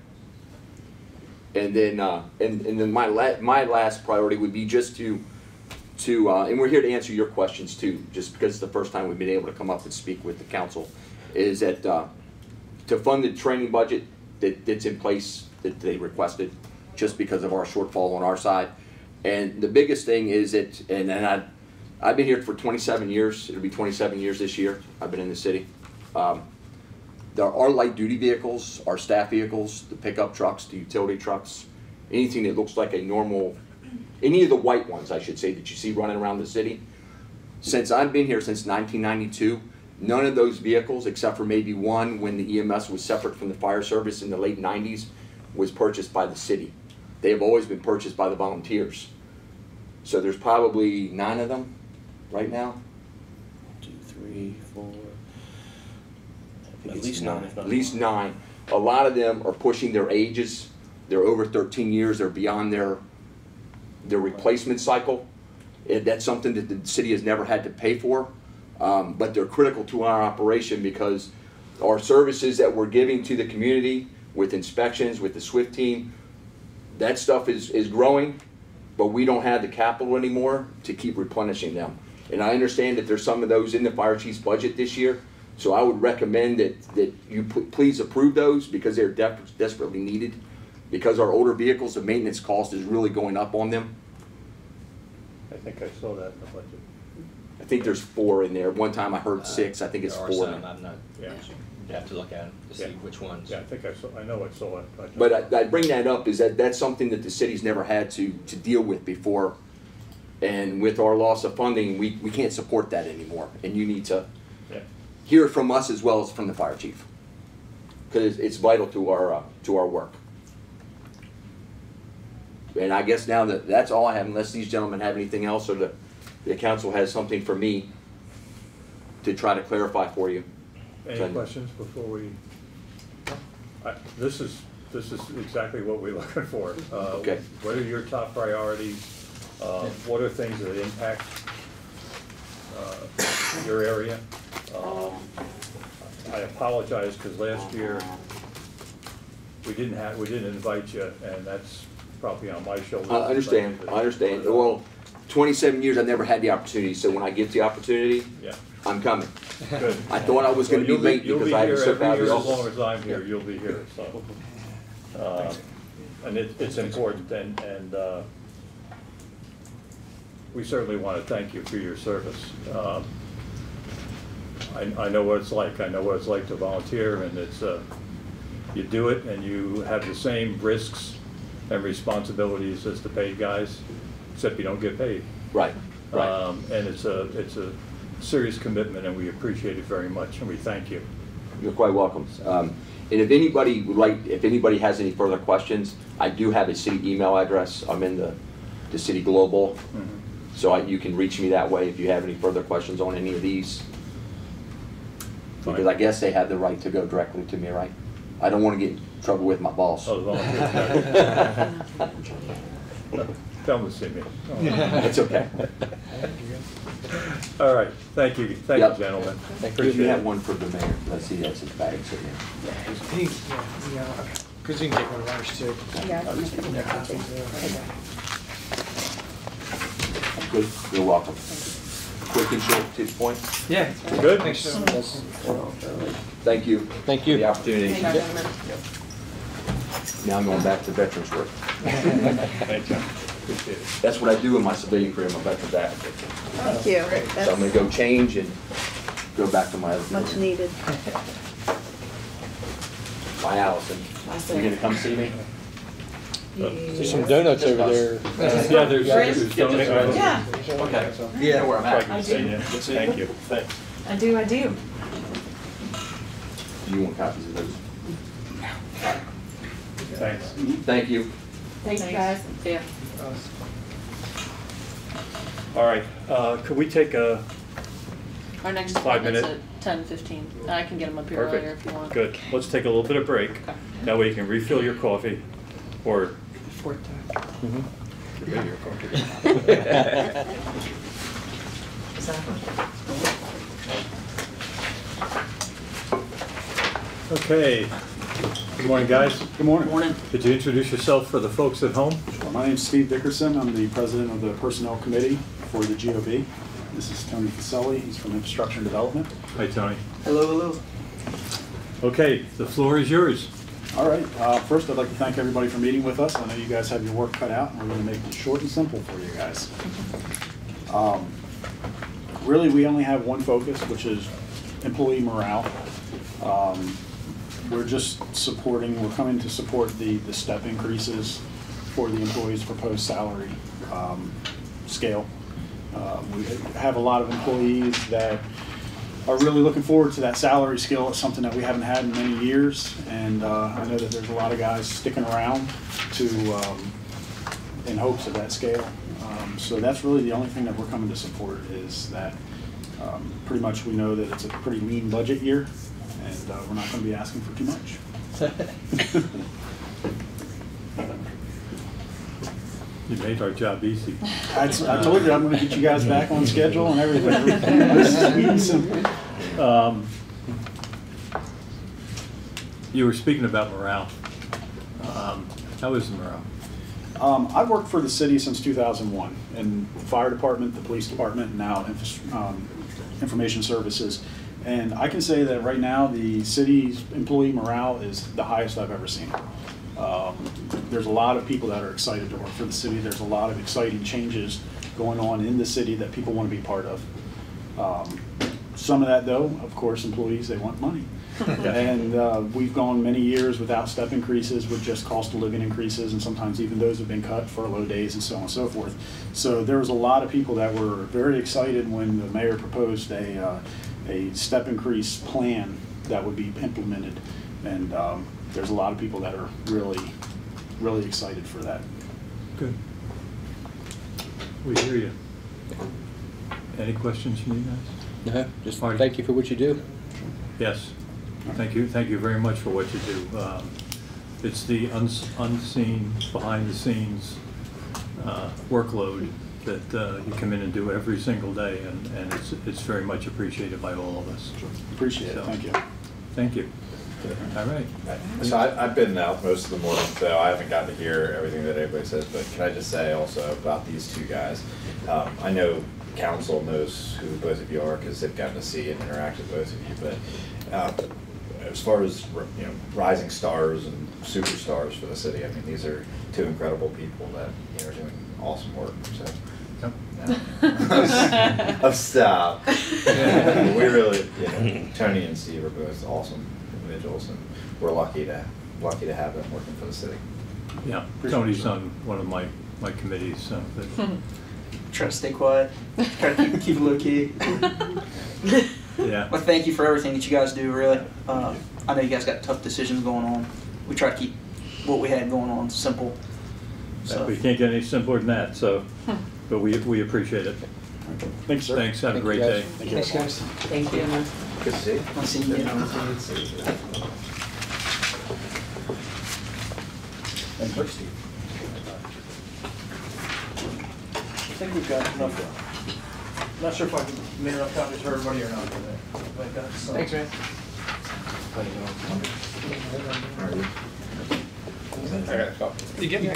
K: And then and then my last priority would be just to and we're here to answer your questions too, just because it's the first time we've been able to come up and speak with the council, is that to fund the training budget that's in place that they requested, just because of our shortfall on our side. And the biggest thing is that, and I've been here for 27 years. It'll be 27 years this year. I've been in the city. There are light duty vehicles, our staff vehicles, the pickup trucks, the utility trucks, anything that looks like a normal, any of the white ones, I should say, that you see running around the city. Since I've been here since 1992, none of those vehicles, except for maybe one when the EMS was separate from the fire service in the late 90s, was purchased by the city. They have always been purchased by the volunteers. So there's probably 9 of them right now.
M: 2, 3, 4. At least 9, if not
K: At least 9. A lot of them are pushing their ages. They're over 13 years. They're beyond their replacement cycle. That's something that the city has never had to pay for. But they're critical to our operation, because our services that we're giving to the community with inspections, with the SWIFT team, that stuff is growing, but we don't have the capital anymore to keep replenishing them. And I understand that there's some of those in the fire chief's budget this year, so I would recommend that you please approve those, because they're desperately needed, because our older vehicles, the maintenance cost is really going up on them.
A: I think I saw that in the budget.
K: I think there's 4 in there. One time I heard 6. I think it's 4.
B: Some, I'm not. Yeah. You have to look at them to see which ones.
A: Yeah, I know I saw it.
K: But I bring that up is that's something that the city's never had to deal with before. And with our loss of funding, we can't support that anymore. And you need to
A: Yeah.
K: hear it from us as well as from the fire chief, because it's vital to our work. And I guess now that's all I have, unless these gentlemen have anything else, or the council has something for me to try to clarify for you.
A: Any questions before we? This is exactly what we're looking for.
K: Okay.
A: What are your top priorities? What are things that impact your area? I apologize because last year we didn't invite you, and that's probably on my shoulders.
K: I understand. Well, 27 years I've never had the opportunity, so when I get the opportunity,
A: Yeah.
K: I'm coming.
A: Good.
K: I thought I was going to be late because I had to step out of the
A: As long
K: office.
A: as I'm here, you'll be here, so. And it's important, and we certainly want to thank you for your service. I know what it's like. I know what it's like to volunteer, and it's, you do it and you have the same risks and responsibilities as the paid guys, except you don't get paid.
K: Right, right.
A: And it's a serious commitment, and we appreciate it very much, and we thank you.
K: You're quite welcome. And if anybody would like, if anybody has any further questions, I do have a city email address. I'm in the City Global, so you can reach me that way if you have any further questions on any of these.
A: Fine.
K: Because I guess they have the right to go directly to me, right? I don't want to get in trouble with my boss.
A: Oh, the volunteers. Come and see me.
K: It's okay.
A: All right, thank you, gentlemen.
K: Appreciate you have one for the mayor. Let's see, that's his bag sitting here.
F: Because you can take one of ours too.
I: Yeah, I'll make it.
K: Good, you're welcome. Quick and short to the point.
F: Yeah.
A: Good?
F: Thanks so much.
K: Thank you.
D: Thank you.
K: For the opportunity.
C: Thank you, gentlemen.
K: Now I'm going back to veterans work.
A: Thank you. Appreciate it.
K: That's what I do in my civilian career. I'm a veterans advocate.
I: Thank you.
K: So I'm going to go change and go back to my other
I: Much
K: career.
I: needed.
K: Bye, Allison. You going to come see me?
D: There's some donuts over there.
A: Yeah, there's donuts.
C: Yeah.
K: Okay. Yeah, where I'm at.
C: I do.
A: Thank you. Thanks.
C: I do.
K: You want copies of those?
A: Thanks.
K: Thank you.
I: Thanks, guys.
C: Yeah.
A: All right, could we take a,
C: Our next
A: 5
C: appointment's
A: minute?
C: at 10:15. I can get them up here earlier if you want.
A: Good. Let's take a little bit of break.
C: Okay.
A: That way you can refill your coffee, or
F: Fourth time.
A: refill your coffee. Okay. Good morning, guys.
O: Good morning.
A: Could you introduce yourself for the folks at home?
O: My name is Steve Dickerson. I'm the president of the Personnel Committee for the GOB. This is Tony Caselli. He's from Infrastructure and Development.
A: Hi, Tony.
O: Hello.
A: Okay, the floor is yours.
O: All right. First, I'd like to thank everybody for meeting with us. I know you guys have your work cut out, and we're going to make it short and simple for you guys. Really, we only have one focus, which is employee morale. We're just supporting, we're coming to support the step increases for the employees' proposed salary scale. We have a lot of employees that are really looking forward to that salary scale. It's something that we haven't had in many years, and I know that there's a lot of guys sticking around in hopes of that scale. So that's really the only thing that we're coming to support, is that pretty much we know that it's a pretty lean budget year, and we're not going to be asking for too much.
A: You made our job easy.
O: I told you I'm going to get you guys back on schedule and everything. This is sweet and simple.
A: You were speaking about morale. How is the morale?
O: I've worked for the city since 2001 in the fire department, the police department, and now information services. And I can say that right now the city's employee morale is the highest I've ever seen. There's a lot of people that are excited to work for the city. There's a lot of exciting changes going on in the city that people want to be part of. Some of that, though, of course, employees, they want money. And we've gone many years without step increases, with just cost of living increases, and sometimes even those have been cut, furlough days and so on and so forth. So there was a lot of people that were very excited when the mayor proposed a step increase plan that would be implemented. And there's a lot of people that are really, really excited for that.
A: Good. We hear you. Any questions from you guys?
D: No, just thank you for what you do.
A: Yes. Thank you. Thank you very much for what you do. It's the unseen, behind the scenes workload that you come in and do every single day, and it's very much appreciated by all of us.
O: Appreciate it. Thank you.
A: Thank you. All right.
P: So I've been out most of the morning, so I haven't gotten to hear everything that anybody says, but can I just say also about these two guys, I know council knows who both of you are because they've gotten to see and interact with both of you, but as far as rising stars and superstars for the city, I mean, these are two incredible people that are doing awesome work. So. Oh, stop. We really, Tony and Steve are both awesome individuals, and we're lucky to have them working for the city.
A: Yeah, Tony's on one of my committees, so.
Q: Try to stay quiet. Try to keep it low key.
A: Yeah.
Q: But thank you for everything that you guys do. Really, I know you guys got tough decisions going on. We try to keep what we had going on simple. So.
A: We can't get any simpler than that. So, but we appreciate it.
O: Thanks, sir.
A: Thanks. Have a great day.
Q: Thanks, guys. Thank you.
P: Good to see you.
Q: I'll see you again.
O: Thank you, Steve.
M: I think we've got enough. I'm not sure if I made enough copies for everybody or not today.
F: Thanks, man.
P: I got a copy.
F: You get me?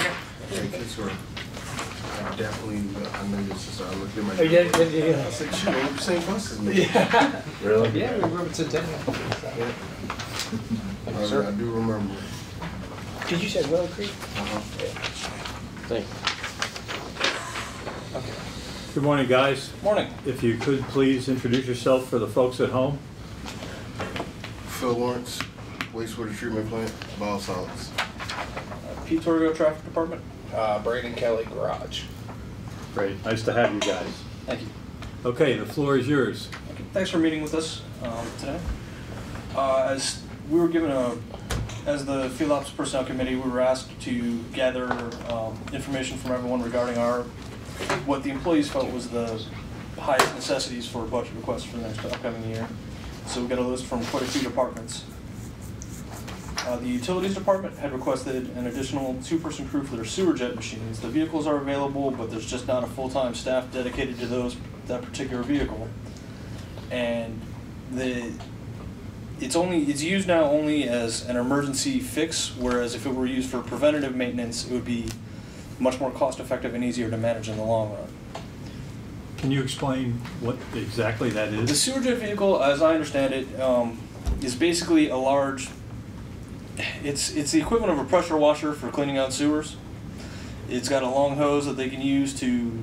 R: Definitely, I know this is, I looked at my.
F: Oh, yeah.
R: I said, shoot, we're the same bus as me.
F: Yeah.
P: Really?
F: Yeah, we remember Centennial.
R: I do remember.
F: Did you say Willow Creek?
D: Thank you.
A: Okay. Good morning, guys.
M: Morning.
A: If you could please introduce yourself for the folks at home.
R: Phil Lawrence, wastewater treatment plant, biosolids.
M: Pete Torgo, traffic department.
D: Brandon Kelly, garage.
A: Great. Nice to have you guys.
M: Thank you.
A: Okay, the floor is yours.
M: Okay. Thanks for meeting with us today. As we were given as the Field Ops Personnel Committee, we were asked to gather information from everyone regarding what the employees felt was the highest necessities for budget requests for the next upcoming year. So we got a list from quite a few departments. The utilities department had requested an additional 2-person crew for their sewer jet machines. The vehicles are available, but there's just not a full-time staff dedicated to that particular vehicle. And it's used now only as an emergency fix, whereas if it were used for preventative maintenance, it would be much more cost-effective and easier to manage in the long run.
A: Can you explain what exactly that is?
M: The sewer jet vehicle, as I understand it, is basically a large. It's the equivalent of a pressure washer for cleaning out sewers. It's got a long hose that they can use to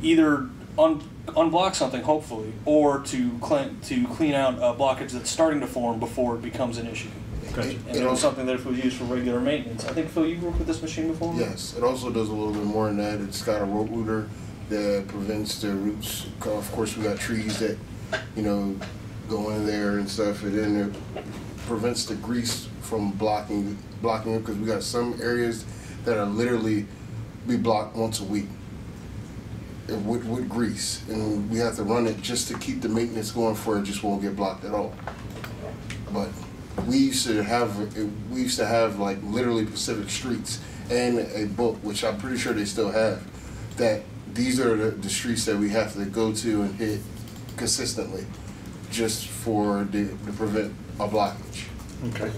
M: either unblock something, hopefully, or to clean out a blockage that's starting to form before it becomes an issue.
A: Gotcha.
M: And it was something that if we use for regular maintenance. I think, Phil, you've worked with this machine before?
R: Yes, it also does a little bit more than that. It's got a root rooter that prevents the roots. Of course, we got trees that, go in there and stuff, and then it prevents the grease from blocking it, because we got some areas that are literally be blocked once a week with grease, and we have to run it just to keep the maintenance going for it. Just won't get blocked at all. But we used to have like literally Pacific Streets and a book, which I'm pretty sure they still have, that these are the streets that we have to go to and hit consistently just to prevent a blockage.
A: Okay.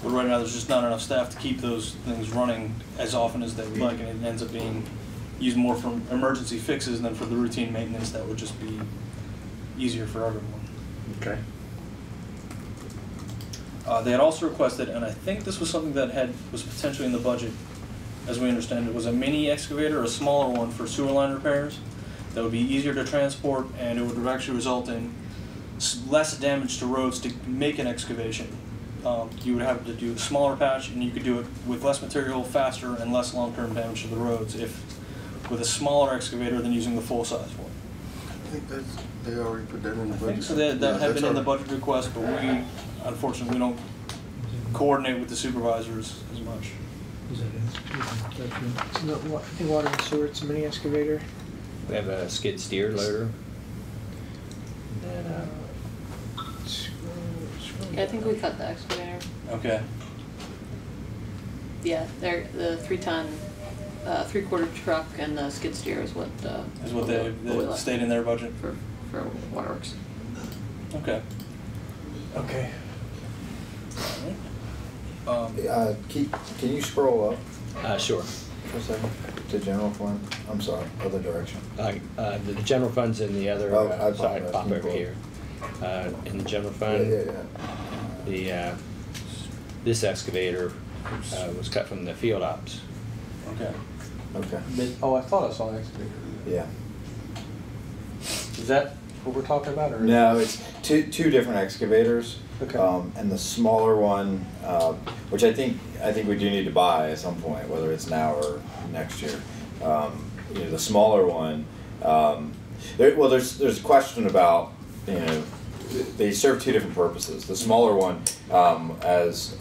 M: But right now, there's just not enough staff to keep those things running as often as they would like, and it ends up being used more for emergency fixes than for the routine maintenance that would just be easier for everyone.
A: Okay.
M: They had also requested, and I think this was something that was potentially in the budget, as we understand it, was a mini excavator, a smaller one for sewer line repairs that would be easier to transport, and it would actually result in
Q: less damage to roads to make an excavation. You would have to do a smaller patch, and you could do it with less material, faster, and less long-term damage to the roads if with a smaller excavator than using the full-size one.
R: I think they already put that in the budget.
Q: So that had been in the budget request, but we, unfortunately, we don't coordinate with the supervisors as much.
F: Is that it? It's not, I think water and sewer, it's a mini excavator.
B: We have a skid steer loader. And then,
C: Yeah, I think we cut the excavator.
Q: Okay.
C: Yeah, they're the 3-ton, 3/4 truck and the skid steer is what.
Q: Is what they
C: left
Q: stayed in their budget
C: for waterworks.
Q: Okay.
D: Okay.
P: Can you scroll up
B: sure.
P: for a second to general fund? I'm sorry, other direction.
B: The general fund's in the other,
P: Oh, I
B: side,
P: apologize.
B: pop over here. In the general fund, this excavator was cut from the field ops.
Q: Okay.
P: Okay.
D: Oh, I thought I saw an excavator.
P: Yeah.
D: Is that what we're talking about, or?
P: No, it's two different excavators.
D: Okay.
P: And the smaller one, which I think we do need to buy at some point, whether it's now or next year. The smaller one, there's a question about, they serve two different purposes. The smaller one, as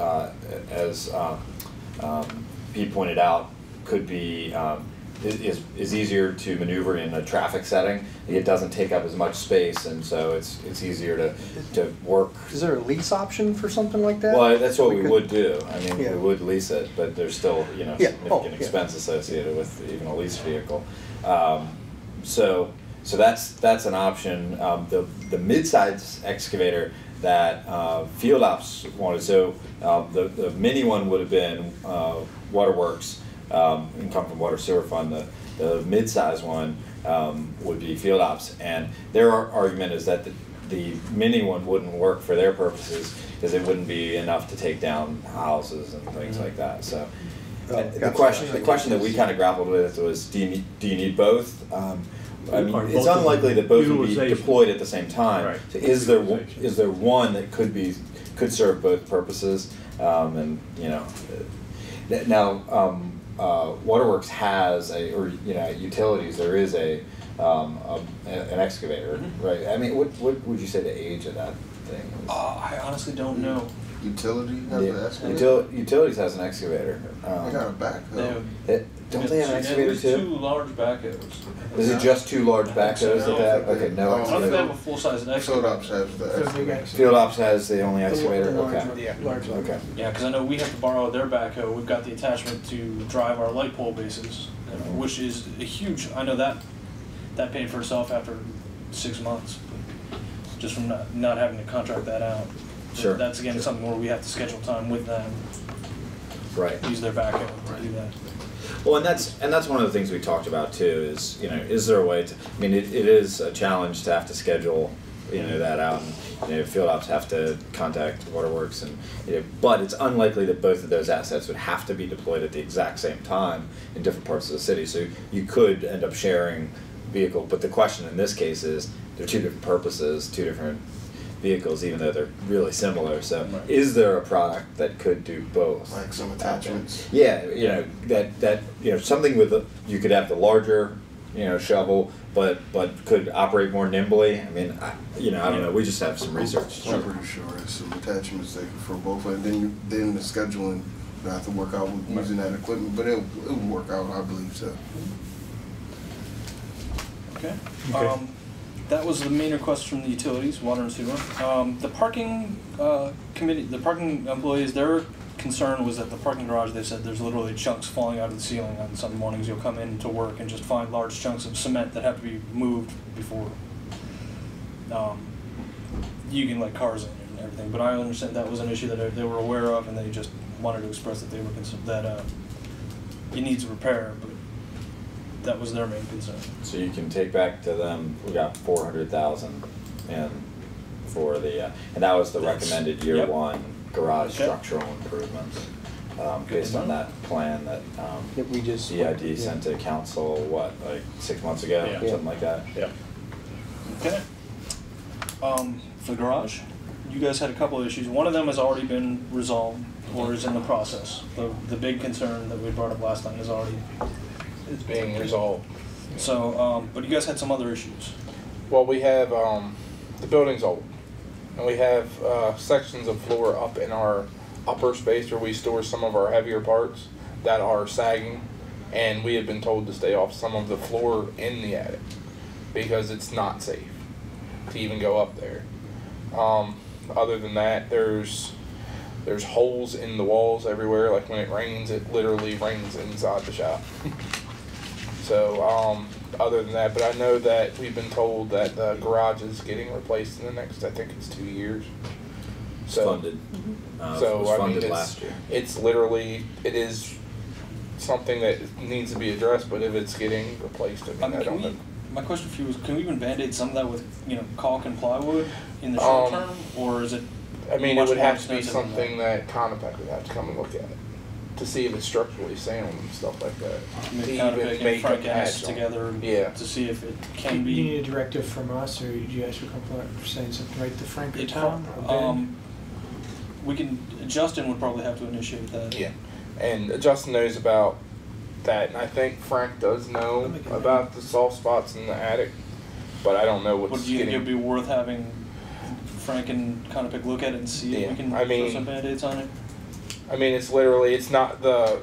P: Pete pointed out, could be is easier to maneuver in a traffic setting. It doesn't take up as much space, and so it's easier to work.
D: Is there a lease option for something like that?
P: Well, that's what we
D: could-
P: would do. I mean,
D: Yeah.
P: we would lease it, but there's still
D: Yeah.
P: significant expense associated with even a lease vehicle. So that's an option. The mid-size excavator that field ops wanted. So the mini one would have been Waterworks, income from Water Sewer Fund. The mid-size one would be field ops, and their argument is that the mini one wouldn't work for their purposes because it wouldn't be enough to take down houses and things like that. So the question that we kind of grappled with was, do you need both? I mean, it's unlikely that both would be deployed at the same time.
A: Right.
P: So is there one that could serve both purposes? Now Waterworks has utilities. There is an excavator, right? I mean, what would you say the age of that thing is?
Q: I honestly don't know.
R: Utility has an excavator?
P: Utilities has an excavator.
R: They got a backhoe.
P: Don't they have an excavator too?
Q: Two large backhoes.
P: Is it just two large backhoes that they have? Okay, no
Q: I don't think they
P: excavator.
Q: have a full-size excavator.
R: Field ops has the excavator.
P: Field ops has the only excavator?
Q: The large
P: Okay.
Q: one, yeah, large one.
P: Okay.
Q: Yeah, because I know we have to borrow their backhoe. We've got the attachment to drive our light pole bases, which is a huge. I know that paid for itself after 6 months, just from not having to contract that out.
P: Sure.
Q: That's again something where we have to schedule time with them.
P: Right.
Q: Use their backhoe to do that.
P: Well, and that's one of the things we talked about too. Is is there a way to? I mean, it is a challenge to have to schedule that out, and field ops have to contact Waterworks, and but it's unlikely that both of those assets would have to be deployed at the exact same time in different parts of the city. So you could end up sharing vehicle. But the question in this case is they're two different purposes, two different vehicles, even though they're really similar. So is there a product that could do both?
R: Like some attachments.
P: Yeah, that something with you could have the larger shovel, but could operate more nimbly. I mean, I don't know. We just have some research.
R: I'm pretty sure there's some attachments that for both, and then the scheduling you have to work out with using that equipment, but it will work out, I believe so.
Q: Okay. That was the main request from the utilities, water and sewer. The parking committee, the parking employees, their concern was that the parking garage, they said there's literally chunks falling out of the ceiling on some mornings. You'll come in to work and just find large chunks of cement that have to be moved before you can let cars in and everything. But I understand that was an issue that they were aware of, and they just wanted to express that they were concerned that it needs repair. But that was their main concern.
P: So you can take back to them. We got 400,000, and for the and that was the recommended year one garage structural improvements based on that plan that
D: we just
P: CID sent to council. What, like 6 months ago, something like that.
A: Yeah.
Q: Okay. For the garage, you guys had a couple of issues. One of them has already been resolved or is in the process. The big concern that we brought up last time is already
S: It's being resolved.
Q: So, but you guys had some other issues.
S: Well, we have the building's old, and we have sections of floor up in our upper space where we store some of our heavier parts that are sagging, and we have been told to stay off some of the floor in the attic because it's not safe to even go up there. Other than that, there's holes in the walls everywhere. Like when it rains, it literally rains inside the shop. So, other than that, but I know that we've been told that the garage is getting replaced in the next, I think it's 2 years. So,
P: funded. It was
S: I
P: funded
S: mean,
P: last year.
S: It's literally, it is something that needs to be addressed, but if it's getting replaced, I don't know.
Q: My question for you is, can we even band-aid some of that with, caulk and plywood in the short term, or is it?
S: I mean, it
Q: much
S: would
Q: more
S: have to be
Q: expensive than
S: something that Conopec would have to come and look at it to see if it's structurally sound and stuff like that.
Q: Maybe
S: To
Q: Conopec
S: even
Q: and
S: make a
Q: Frank
S: patch
Q: Ennis
S: on it.
Q: together
S: Yeah.
Q: to see if it
F: Do
Q: can be.
F: you need a directive from us, or do you guys feel comfortable saying something right to Frank or
Q: It
F: Tom or Ben?
Q: We can. Justin would probably have to initiate that.
S: Yeah, and Justin knows about that, and I think Frank does know about the soft spots in the attic, but I don't know what's
Q: But do you think
S: getting.
Q: it'd be worth having Frank and Conopec look at it and see if we can throw some band-aids on it?
S: I mean, it's literally, it's not the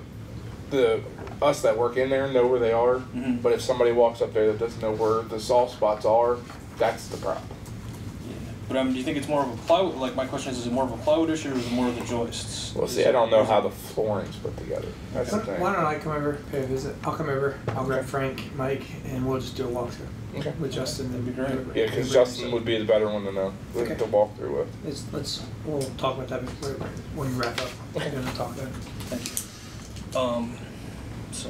S: us that work in there know where they are, but if somebody walks up there that doesn't know where the soft spots are, that's the problem.
Q: But do you think it's more of a plywood? Like my question is it more of a plywood issue or is it more of the joists?
S: Well, see, I don't know how the flooring's put together. That's the thing.
F: Why don't I come over, pay a visit? I'll come over, I'll grab Frank, Mike, and we'll just do a walkthrough.
S: Okay.
F: With Justin.
Q: That'd be great.
S: Yeah, because Justin would be the better one to know to walk through with.
F: We'll talk about that when you wrap up. We're gonna talk about it.
Q: Thank you. So,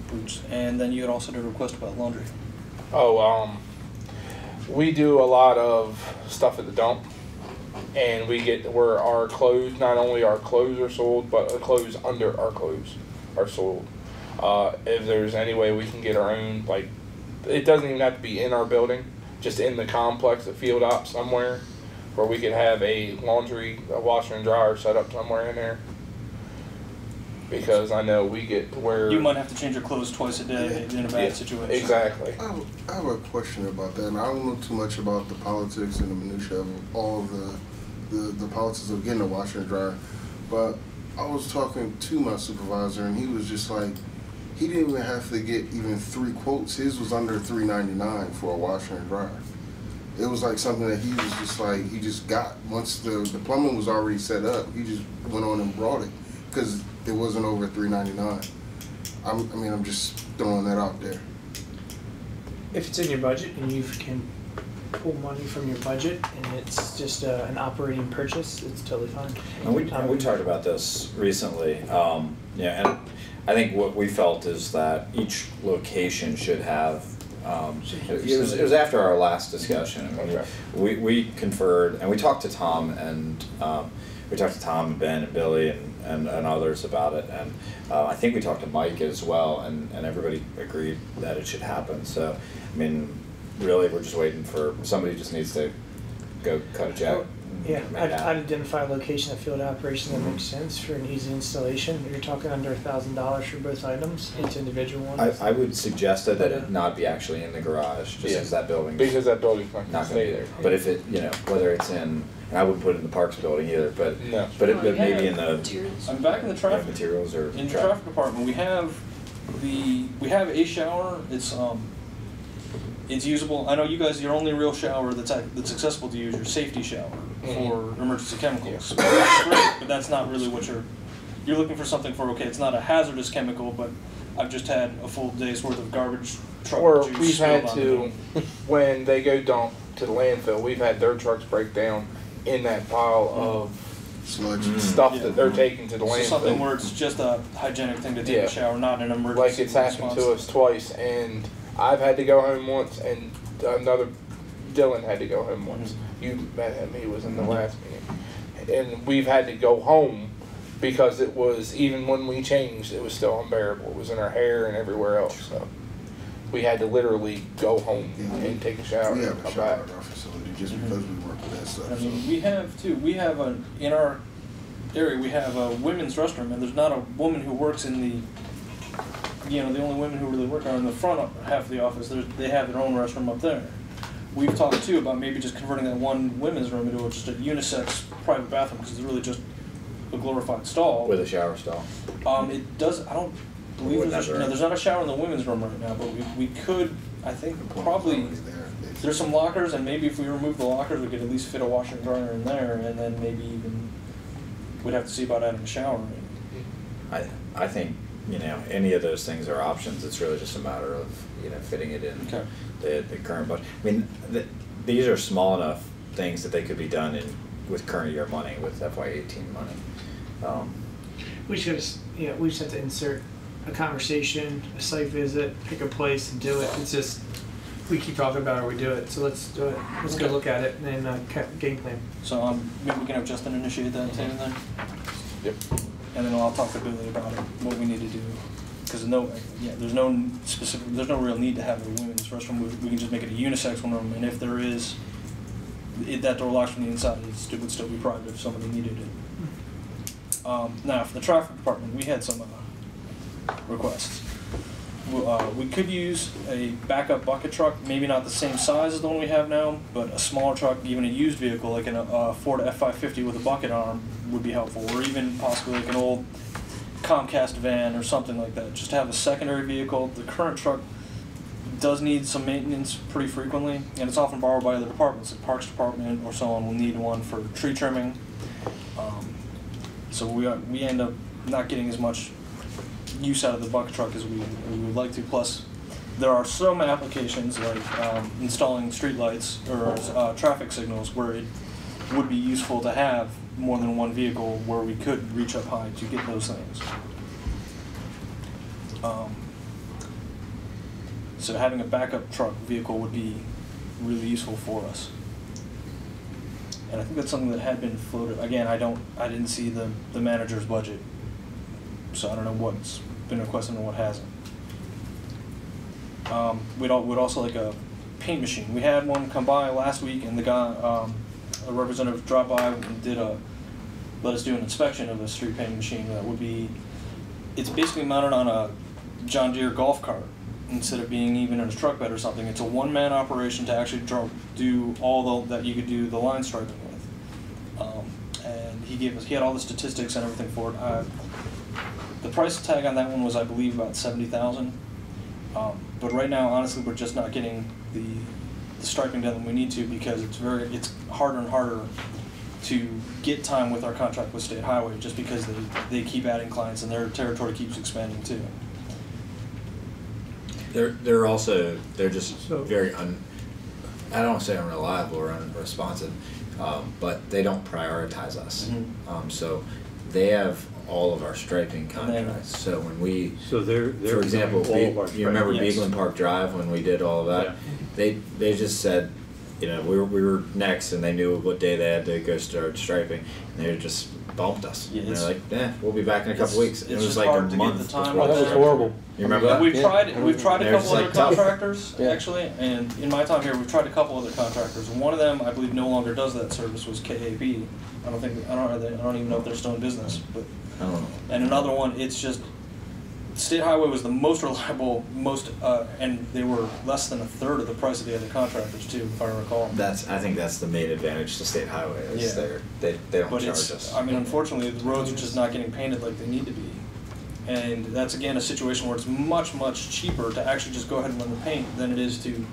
Q: boots, and then you had also did a request about laundry.
S: Oh, we do a lot of stuff at the dump, and we get where our clothes, not only our clothes are sold, but the clothes under our clothes are sold. If there's any way we can get our own, like, it doesn't even have to be in our building, just in the complex, a field op somewhere, where we could have a laundry, a washer and dryer set up somewhere in there. Because I know we get where
Q: You might have to change your clothes twice a day in a bad situation.
S: Exactly.
R: I have a question about that, and I don't know too much about the politics and the minutia of all the politics of getting a washer and dryer, but I was talking to my supervisor, and he was just like, he didn't even have to get even 3 quotes. His was under $3.99 for a washer and dryer. It was like something that he was just like, he just got, once the plumbing was already set up, he just went on and brought it, because it wasn't over $3.99. I'm just throwing that out there.
F: If it's in your budget and you can pull money from your budget and it's just an operating purchase, it's totally fine.
P: And we talked about this recently, and I think what we felt is that each location should have, it was after our last discussion, we conferred, and we talked to Tom, and Ben and Billy and others about it, and I think we talked to Mike as well, and everybody agreed that it should happen. So, I mean, really, we're just waiting for, somebody just needs to go cut a check.
F: Yeah, I'd identify a location of field operation that makes sense for an easy installation. You're talking under $1,000 for both items, each individual ones.
P: I would suggest that it not be actually in the garage, just because that building's
S: Because that building's not
P: not
S: gonna
P: going to
S: stay
P: be
S: there.
P: there. But if it, whether it's in, and I wouldn't put it in the Parks building either, but but maybe in the
Q: I'm back in the traffic
P: materials or
Q: in the traffic department. We have a shower. It's usable. I know you guys, your only real shower that's accessible to you is your safety shower for emergency chemicals. That's great, but that's not really what you're looking for something for. Okay, it's not a hazardous chemical, but I've just had a full day's worth of garbage truck
S: Or
Q: juice
S: we've
Q: spilled
S: had
Q: onto
S: to,
Q: me.
S: when they go dump to the landfill, we've had their trucks break down in that pile of stuff that they're taking to the
Q: So
S: landfill.
Q: something where it's just a hygienic thing to take
S: Yeah.
Q: a shower, not an emergency.
S: Like it's happened to us twice, and I've had to go home once, and Dylan had to go home once. You met him; he was in the last meeting, and we've had to go home because it was, even when we changed, it was still unbearable. It was in our hair and everywhere else. So we had to literally go home and take a shower.
R: We have
S: and
R: a
S: come
R: shower
S: back.
R: at our facility just because we work with that stuff.
Q: I mean, we have too. We have in our area we have a women's restroom, and there's not a woman who works in the. The only women who really work are in the front half of the office. They have their own restroom up there. We've talked too about maybe just converting that one women's room into just a unisex private bathroom because it's really just a glorified stall
P: With a shower stall.
Q: It does. I don't believe there's not a shower in the women's room right now, but we could. I think probably there's some lockers, and maybe if we remove the lockers, we could at least fit a washer and dryer in there, and then maybe even we'd have to see about adding a shower.
P: I think, any of those things are options. It's really just a matter of, fitting it in the current budget. I mean, these are small enough things that they could be done with current year money, with FY18 money.
F: We just have to insert a conversation, a site visit, pick a place and do it. It's just, we keep talking about it, we do it. So let's do it. Let's go look at it and then game plan.
Q: So maybe we can have Justin initiate that too then?
S: Yep.
Q: And then I'll talk to Billy about it, what we need to do. Because there's no real need to have a women's restroom. We can just make it a unisex one room, and if there is, that door locks from the inside, it would still be private if somebody needed it. Now, for the traffic department, we had some requests. We could use a backup bucket truck, maybe not the same size as the one we have now, but a smaller truck, even a used vehicle like a Ford F550 with a bucket arm would be helpful, or even possibly like an old Comcast van or something like that. Just to have a secondary vehicle. The current truck does need some maintenance pretty frequently, and it's often borrowed by other departments. The Parks Department or so on will need one for tree trimming. So we end up not getting as much use out of the bucket truck as we would like to. Plus, there are some applications like installing street lights or traffic signals where it would be useful to have more than one vehicle where we could reach up high to get those things. So having a backup truck vehicle would be really useful for us. And I think that's something that had been floated. Again, I didn't see the manager's budget, so I don't know what's been requested and what hasn't. We'd also like a paint machine. We had one come by last week, and the guy, a representative, dropped by and let us do an inspection of a street painting machine. That would be, it's basically mounted on a John Deere golf cart instead of being even in a truck bed or something. It's a one-man operation to actually do all that you could do the line striping with. And he had all the statistics and everything for it. The price tag on that one was, I believe, about $70,000. But right now, honestly, we're just not getting the striping done that we need to because it's harder and harder to get time with our contract with State Highway just because they keep adding clients and their territory keeps expanding too.
P: They're just very I don't want to say unreliable or unresponsive, but they don't prioritize us.
Q: Mm-hmm.
P: So they have all of our striping contracts. So when
A: they're
P: for example,
A: all of our
P: you remember
A: striping.
P: Beagland Park Drive when we did all of that?
A: Yeah.
P: They just said, we were next, and they knew what day they had to go start striping, and they just bumped us.
Q: Yeah,
P: and they're like, we'll be back in a couple weeks. And it was like a month before.
S: That was horrible.
P: You remember that?
Q: We've tried a couple other
P: tough.
Q: contractors actually, and in my time here, we've tried a couple other contractors. One of them, I believe, no longer does that service. Was KAB. I don't even know if they're still in business, but.
P: I don't know.
Q: And another one, it's just State Highway was the most reliable, and they were less than a third of the price of the other contractors too, if I recall.
P: I think that's the main advantage to State Highway is they don't charge us.
Q: I mean, unfortunately, the roads are just not getting painted like they need to be, and that's again a situation where it's much cheaper to actually just go ahead and run the paint than it is to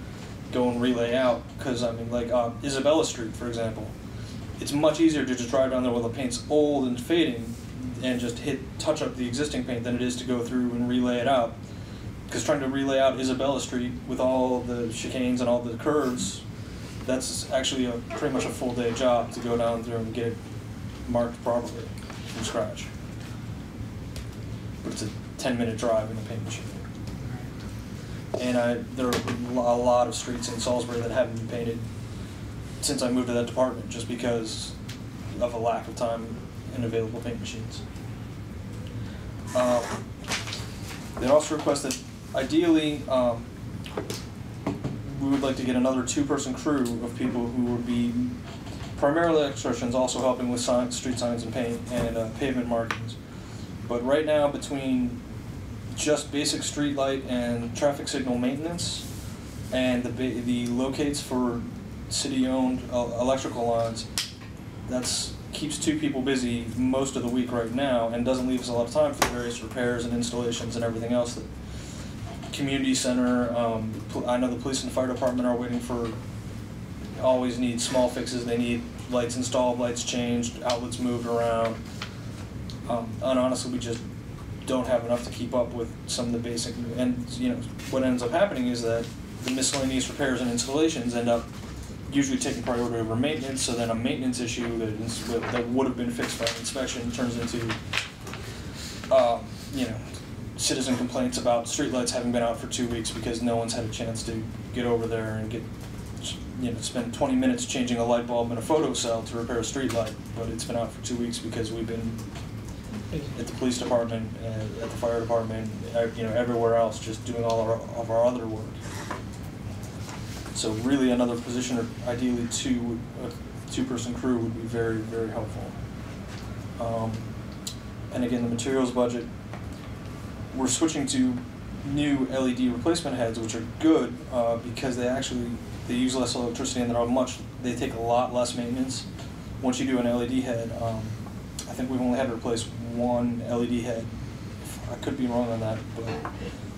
Q: go and relay out. Because I mean, like Isabella Street, for example, it's much easier to just drive down there while the paint's old and fading and just touch up the existing paint than it is to go through and relay it out. Because trying to relay out Isabella Street with all the chicanes and all the curves, that's actually pretty much a full day job to go down through and get it marked properly from scratch. But it's a 10-minute drive in a paint machine. And there are a lot of streets in Salisbury that haven't been painted since I moved to that department just because of a lack of time and available paint machines. They also requested, ideally, we would like to get another 2-person crew of people who would be primarily electricians, also helping with street signs and paint and pavement markings. But right now, between just basic street light and traffic signal maintenance and the locates for city-owned electrical lines, that's keeps 2 people busy most of the week right now and doesn't leave us a lot of time for various repairs and installations and everything else. That community center, I know the police and fire department are waiting for, always need small fixes. They need lights installed, lights changed, outlets moved around. And honestly, we just don't have enough to keep up with some of the basic, and you know, what ends up happening is that the miscellaneous repairs and installations end up usually taking priority over maintenance, so then a maintenance issue that would have been fixed by inspection turns into, you know, citizen complaints about streetlights having been out for 2 weeks because no one's had a chance to get over there and get, you know, spend 20 minutes changing a light bulb in a photo cell to repair a streetlight, but it's been out for 2 weeks because we've been at the police department, at the fire department, you know, everywhere else, just doing all of our other work. So really, another position, or ideally a 2-person crew, would be very, very helpful. And again, the materials budget, we're switching to new LED replacement heads, which are good because they use less electricity and they take a lot less maintenance. Once you do an LED head, I think we've only had to replace 1 LED head. I could be wrong on that, but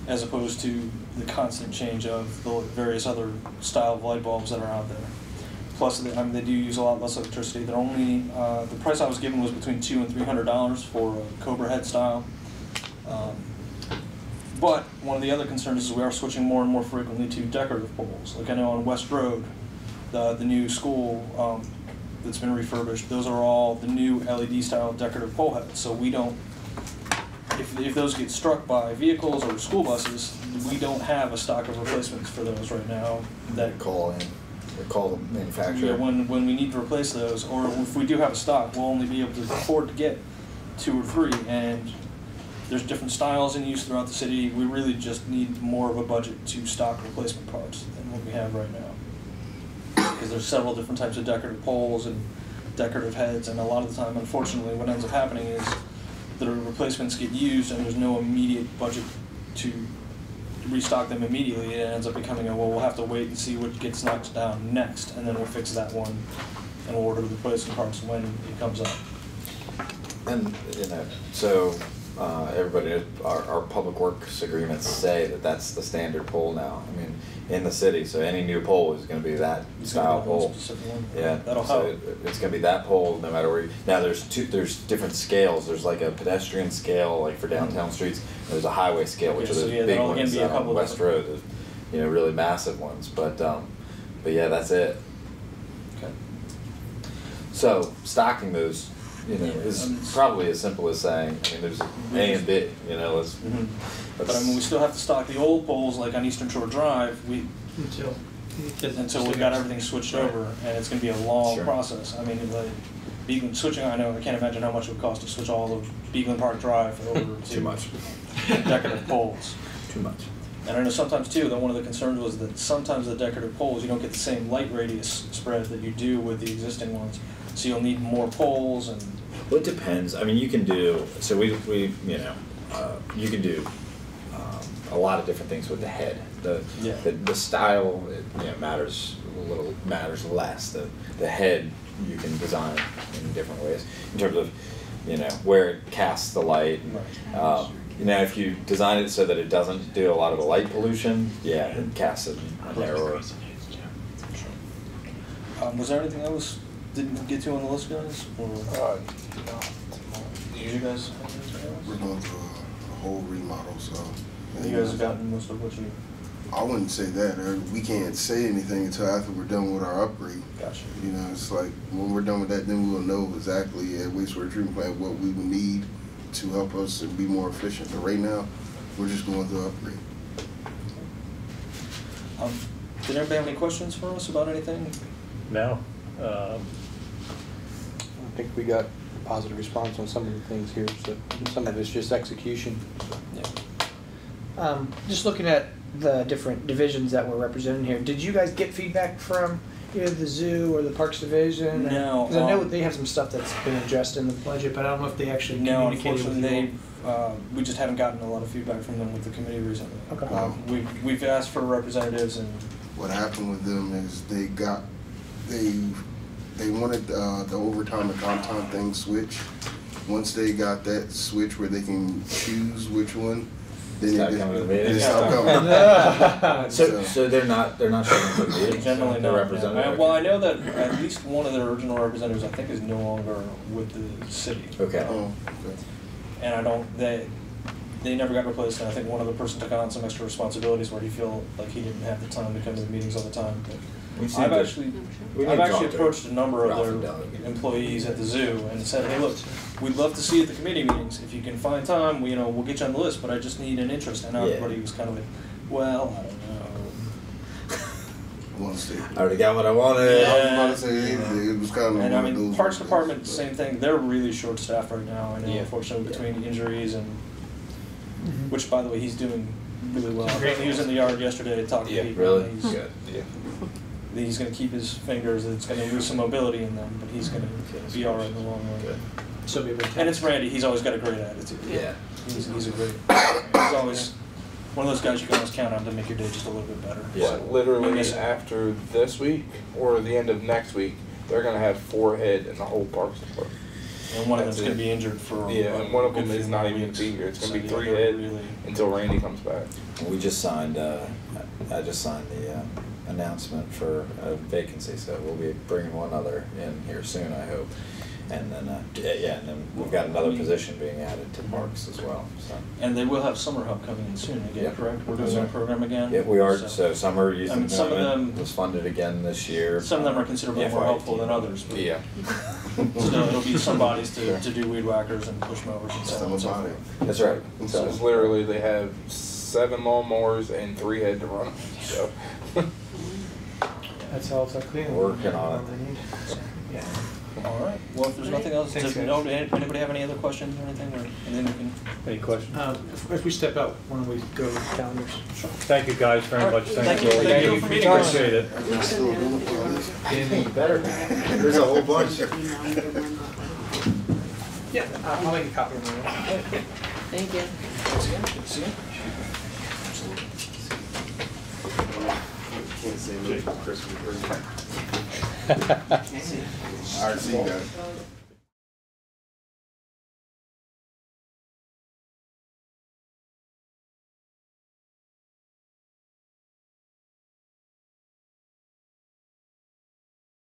Q: as opposed to the constant change of the various other style of light bulbs that are out there. Plus, they do use a lot less electricity. They're only, the price I was given was between $200 and $300 for a Cobra head style. But one of the other concerns is we are switching more and more frequently to decorative poles. Like I know on West Road, the new school that's been refurbished, those are all the new LED style decorative pole heads. So we don't, if those get struck by vehicles or school buses, we don't have a stock of replacements for those right now. That
P: call the manufacturer.
Q: Yeah, when we need to replace those, or if we do have a stock, we'll only be able to afford to get 2 or 3, and there's different styles in use throughout the city. We really just need more of a budget to stock replacement parts than what we have right now. Because there's several different types of decorative poles and decorative heads, and a lot of the time, unfortunately, what ends up happening is the replacements get used and there's no immediate budget to restock them immediately. It ends up becoming well, we'll have to wait and see what gets knocked down next, and then we'll fix that one and we'll order the replacement parts when it comes up.
P: And, you know, so everybody, our public works agreements say that that's the standard pole now. I mean, in the city, so any new pole is going to be that style pole. Yeah,
Q: that'll
P: so
Q: help.
P: It's going to be that pole no matter where you. Now there's different scales. There's like a pedestrian scale, like for downtown streets. And there's a highway scale, which are those big ones on West Road. You know, really massive ones. But yeah, that's it.
Q: Okay.
P: So stocking those, you know, is probably as simple as saying, I mean, there's A and B, you know, let's.
Q: But I mean, we still have to stock the old poles, like on Eastern Shore Drive, until we got everything switched over, and it's gonna be a long process. I mean, like, Beekman switching, I can't imagine how much it would cost to switch all of Beekman Park Drive over to
P: Too much.
Q: decorative poles.
P: Too much.
Q: And I know sometimes too, that one of the concerns was that sometimes the decorative poles, you don't get the same light radius spread that you do with the existing ones. So you'll need more poles and.
P: Well, it depends. I mean, you can do, so we you know, you can do a lot of different things with the head. The style, matters less. The head you can design in different ways in terms of, where it casts the light. If you design it so that it doesn't do a lot of the light pollution, it casts it narrower.
Q: Was there anything else didn't get to on the list, guys? Or did you guys?
R: We're going through a whole remodel, so.
Q: You guys have gotten most of what you.
R: I wouldn't say that. We can't say anything until after we're done with our upgrade.
Q: Gotcha.
R: It's like when we're done with that, then we'll know exactly at wastewater treatment plant what we would need to help us and be more efficient. But right now, we're just going through upgrade.
Q: Did anybody have any questions for us about anything?
A: No.
D: I think we got a positive response on some of the things here, so some of it's just execution.
Q: Yeah.
F: Just looking at the different divisions that were represented here. Did you guys get feedback from either the zoo or the Parks Division?
Q: No,
F: Because I know they have some stuff that's been addressed in the budget, but I don't know if they actually
Q: No,
F: communicated with you.
Q: unfortunately, we just haven't gotten a lot of feedback from them with the committee recently.
F: Okay.
Q: We've asked for representatives, and
R: What happened with them is they wanted the overtime and comp time thing switched. Once they got that switch where they can choose which one, then
P: Stop
R: it
P: coming to the
R: just
P: meetings.
R: stopped coming.
P: So they're not showing up to the meetings?
Q: generally
P: They're
Q: not.
P: representative?
Q: Well, I know that at least one of their original representatives, I think, is no longer with the city.
P: Okay.
R: Oh, okay.
Q: And I don't, they never got replaced, and I think one other person took on some extra responsibilities where he felt like he didn't have the time to come to the meetings all the time. But I've actually approached a number of their employees at the zoo and said, hey, look, we'd love to see you at the committee meetings. If you can find time, we'll get you on the list, but I just need an interest. And everybody was kind of like, well, I don't know.
P: I already got what I wanted.
Q: Yeah.
R: I was about to say, it was kind of
Q: And
R: one
Q: I
R: of
Q: mean,
R: those
Q: Parks
R: ones.
Q: Department, same thing. They're really short-staffed right now. I know,
G: Yeah.
Q: unfortunately, between injuries and, which, by the way, he's doing really well. He was in the yard yesterday talking to people.
P: Really?
Q: He's,
P: Good. Yeah.
Q: He's going to keep his fingers. It's going to lose some mobility in them, but he's going to be all right in the long run.
P: Good.
F: So be able to
Q: And it's Randy. He's always got a great attitude.
P: Yeah.
Q: He's a great. He's always one of those guys you can always count on to make your day just a little bit better.
P: Yeah.
Q: So,
S: Literally
Q: I miss him.
S: after this week or the end of next week, they're gonna have 4 head in the whole Parks Department.
Q: And one of
S: That's
Q: them's going to
S: it.
Q: be injured for
S: And one of
Q: a
S: them
Q: good
S: is
Q: few
S: not
Q: more
S: even
Q: weeks.
S: be here. It's gonna
Q: So,
S: be
Q: yeah,
S: 3
Q: they're
S: head
Q: really-
S: until Randy comes back.
P: We just signed, I just signed the announcement for a vacancy, so we'll be bringing one other in here soon, I hope. And then, and then we've got another position being added to Parks as well, so.
Q: And they will have summer help coming in soon again,
P: Yep.
Q: correct? We're
P: That's
Q: doing
P: right.
Q: that program again?
P: Yeah, we are, so summer youth
Q: I mean, some of
P: employment
Q: them-
P: was funded again this year.
Q: Some of them are considerably more helpful than others. But
S: Yeah.
Q: Still, it'll be some bodies to do weed whackers and push mowers and so on and so forth.
P: That's right.
S: So it's literally they have 7 lawnmowers and 3 head to run. So
F: That's all it's like cleaning.
P: Working on it.
F: Yeah.
Q: All right. Well, if there's nothing else
F: Thanks,
Q: to
F: guys.
Q: note, anybody have any other questions or anything? Or, and then we can.
A: Any questions?
F: If we step out, why don't we go to calendars?
A: Thank you guys very
Q: All right.
A: much.
Q: Thank you.
A: all.
Q: Thank you for meeting us.
A: Appreciate it.
R: Getting better. There's a whole bunch.
F: Yeah, I'll make a copy of them.
I: Thank you.
Q: Good to see you.
R: Can't say no to Christmas break. All right, see you guys.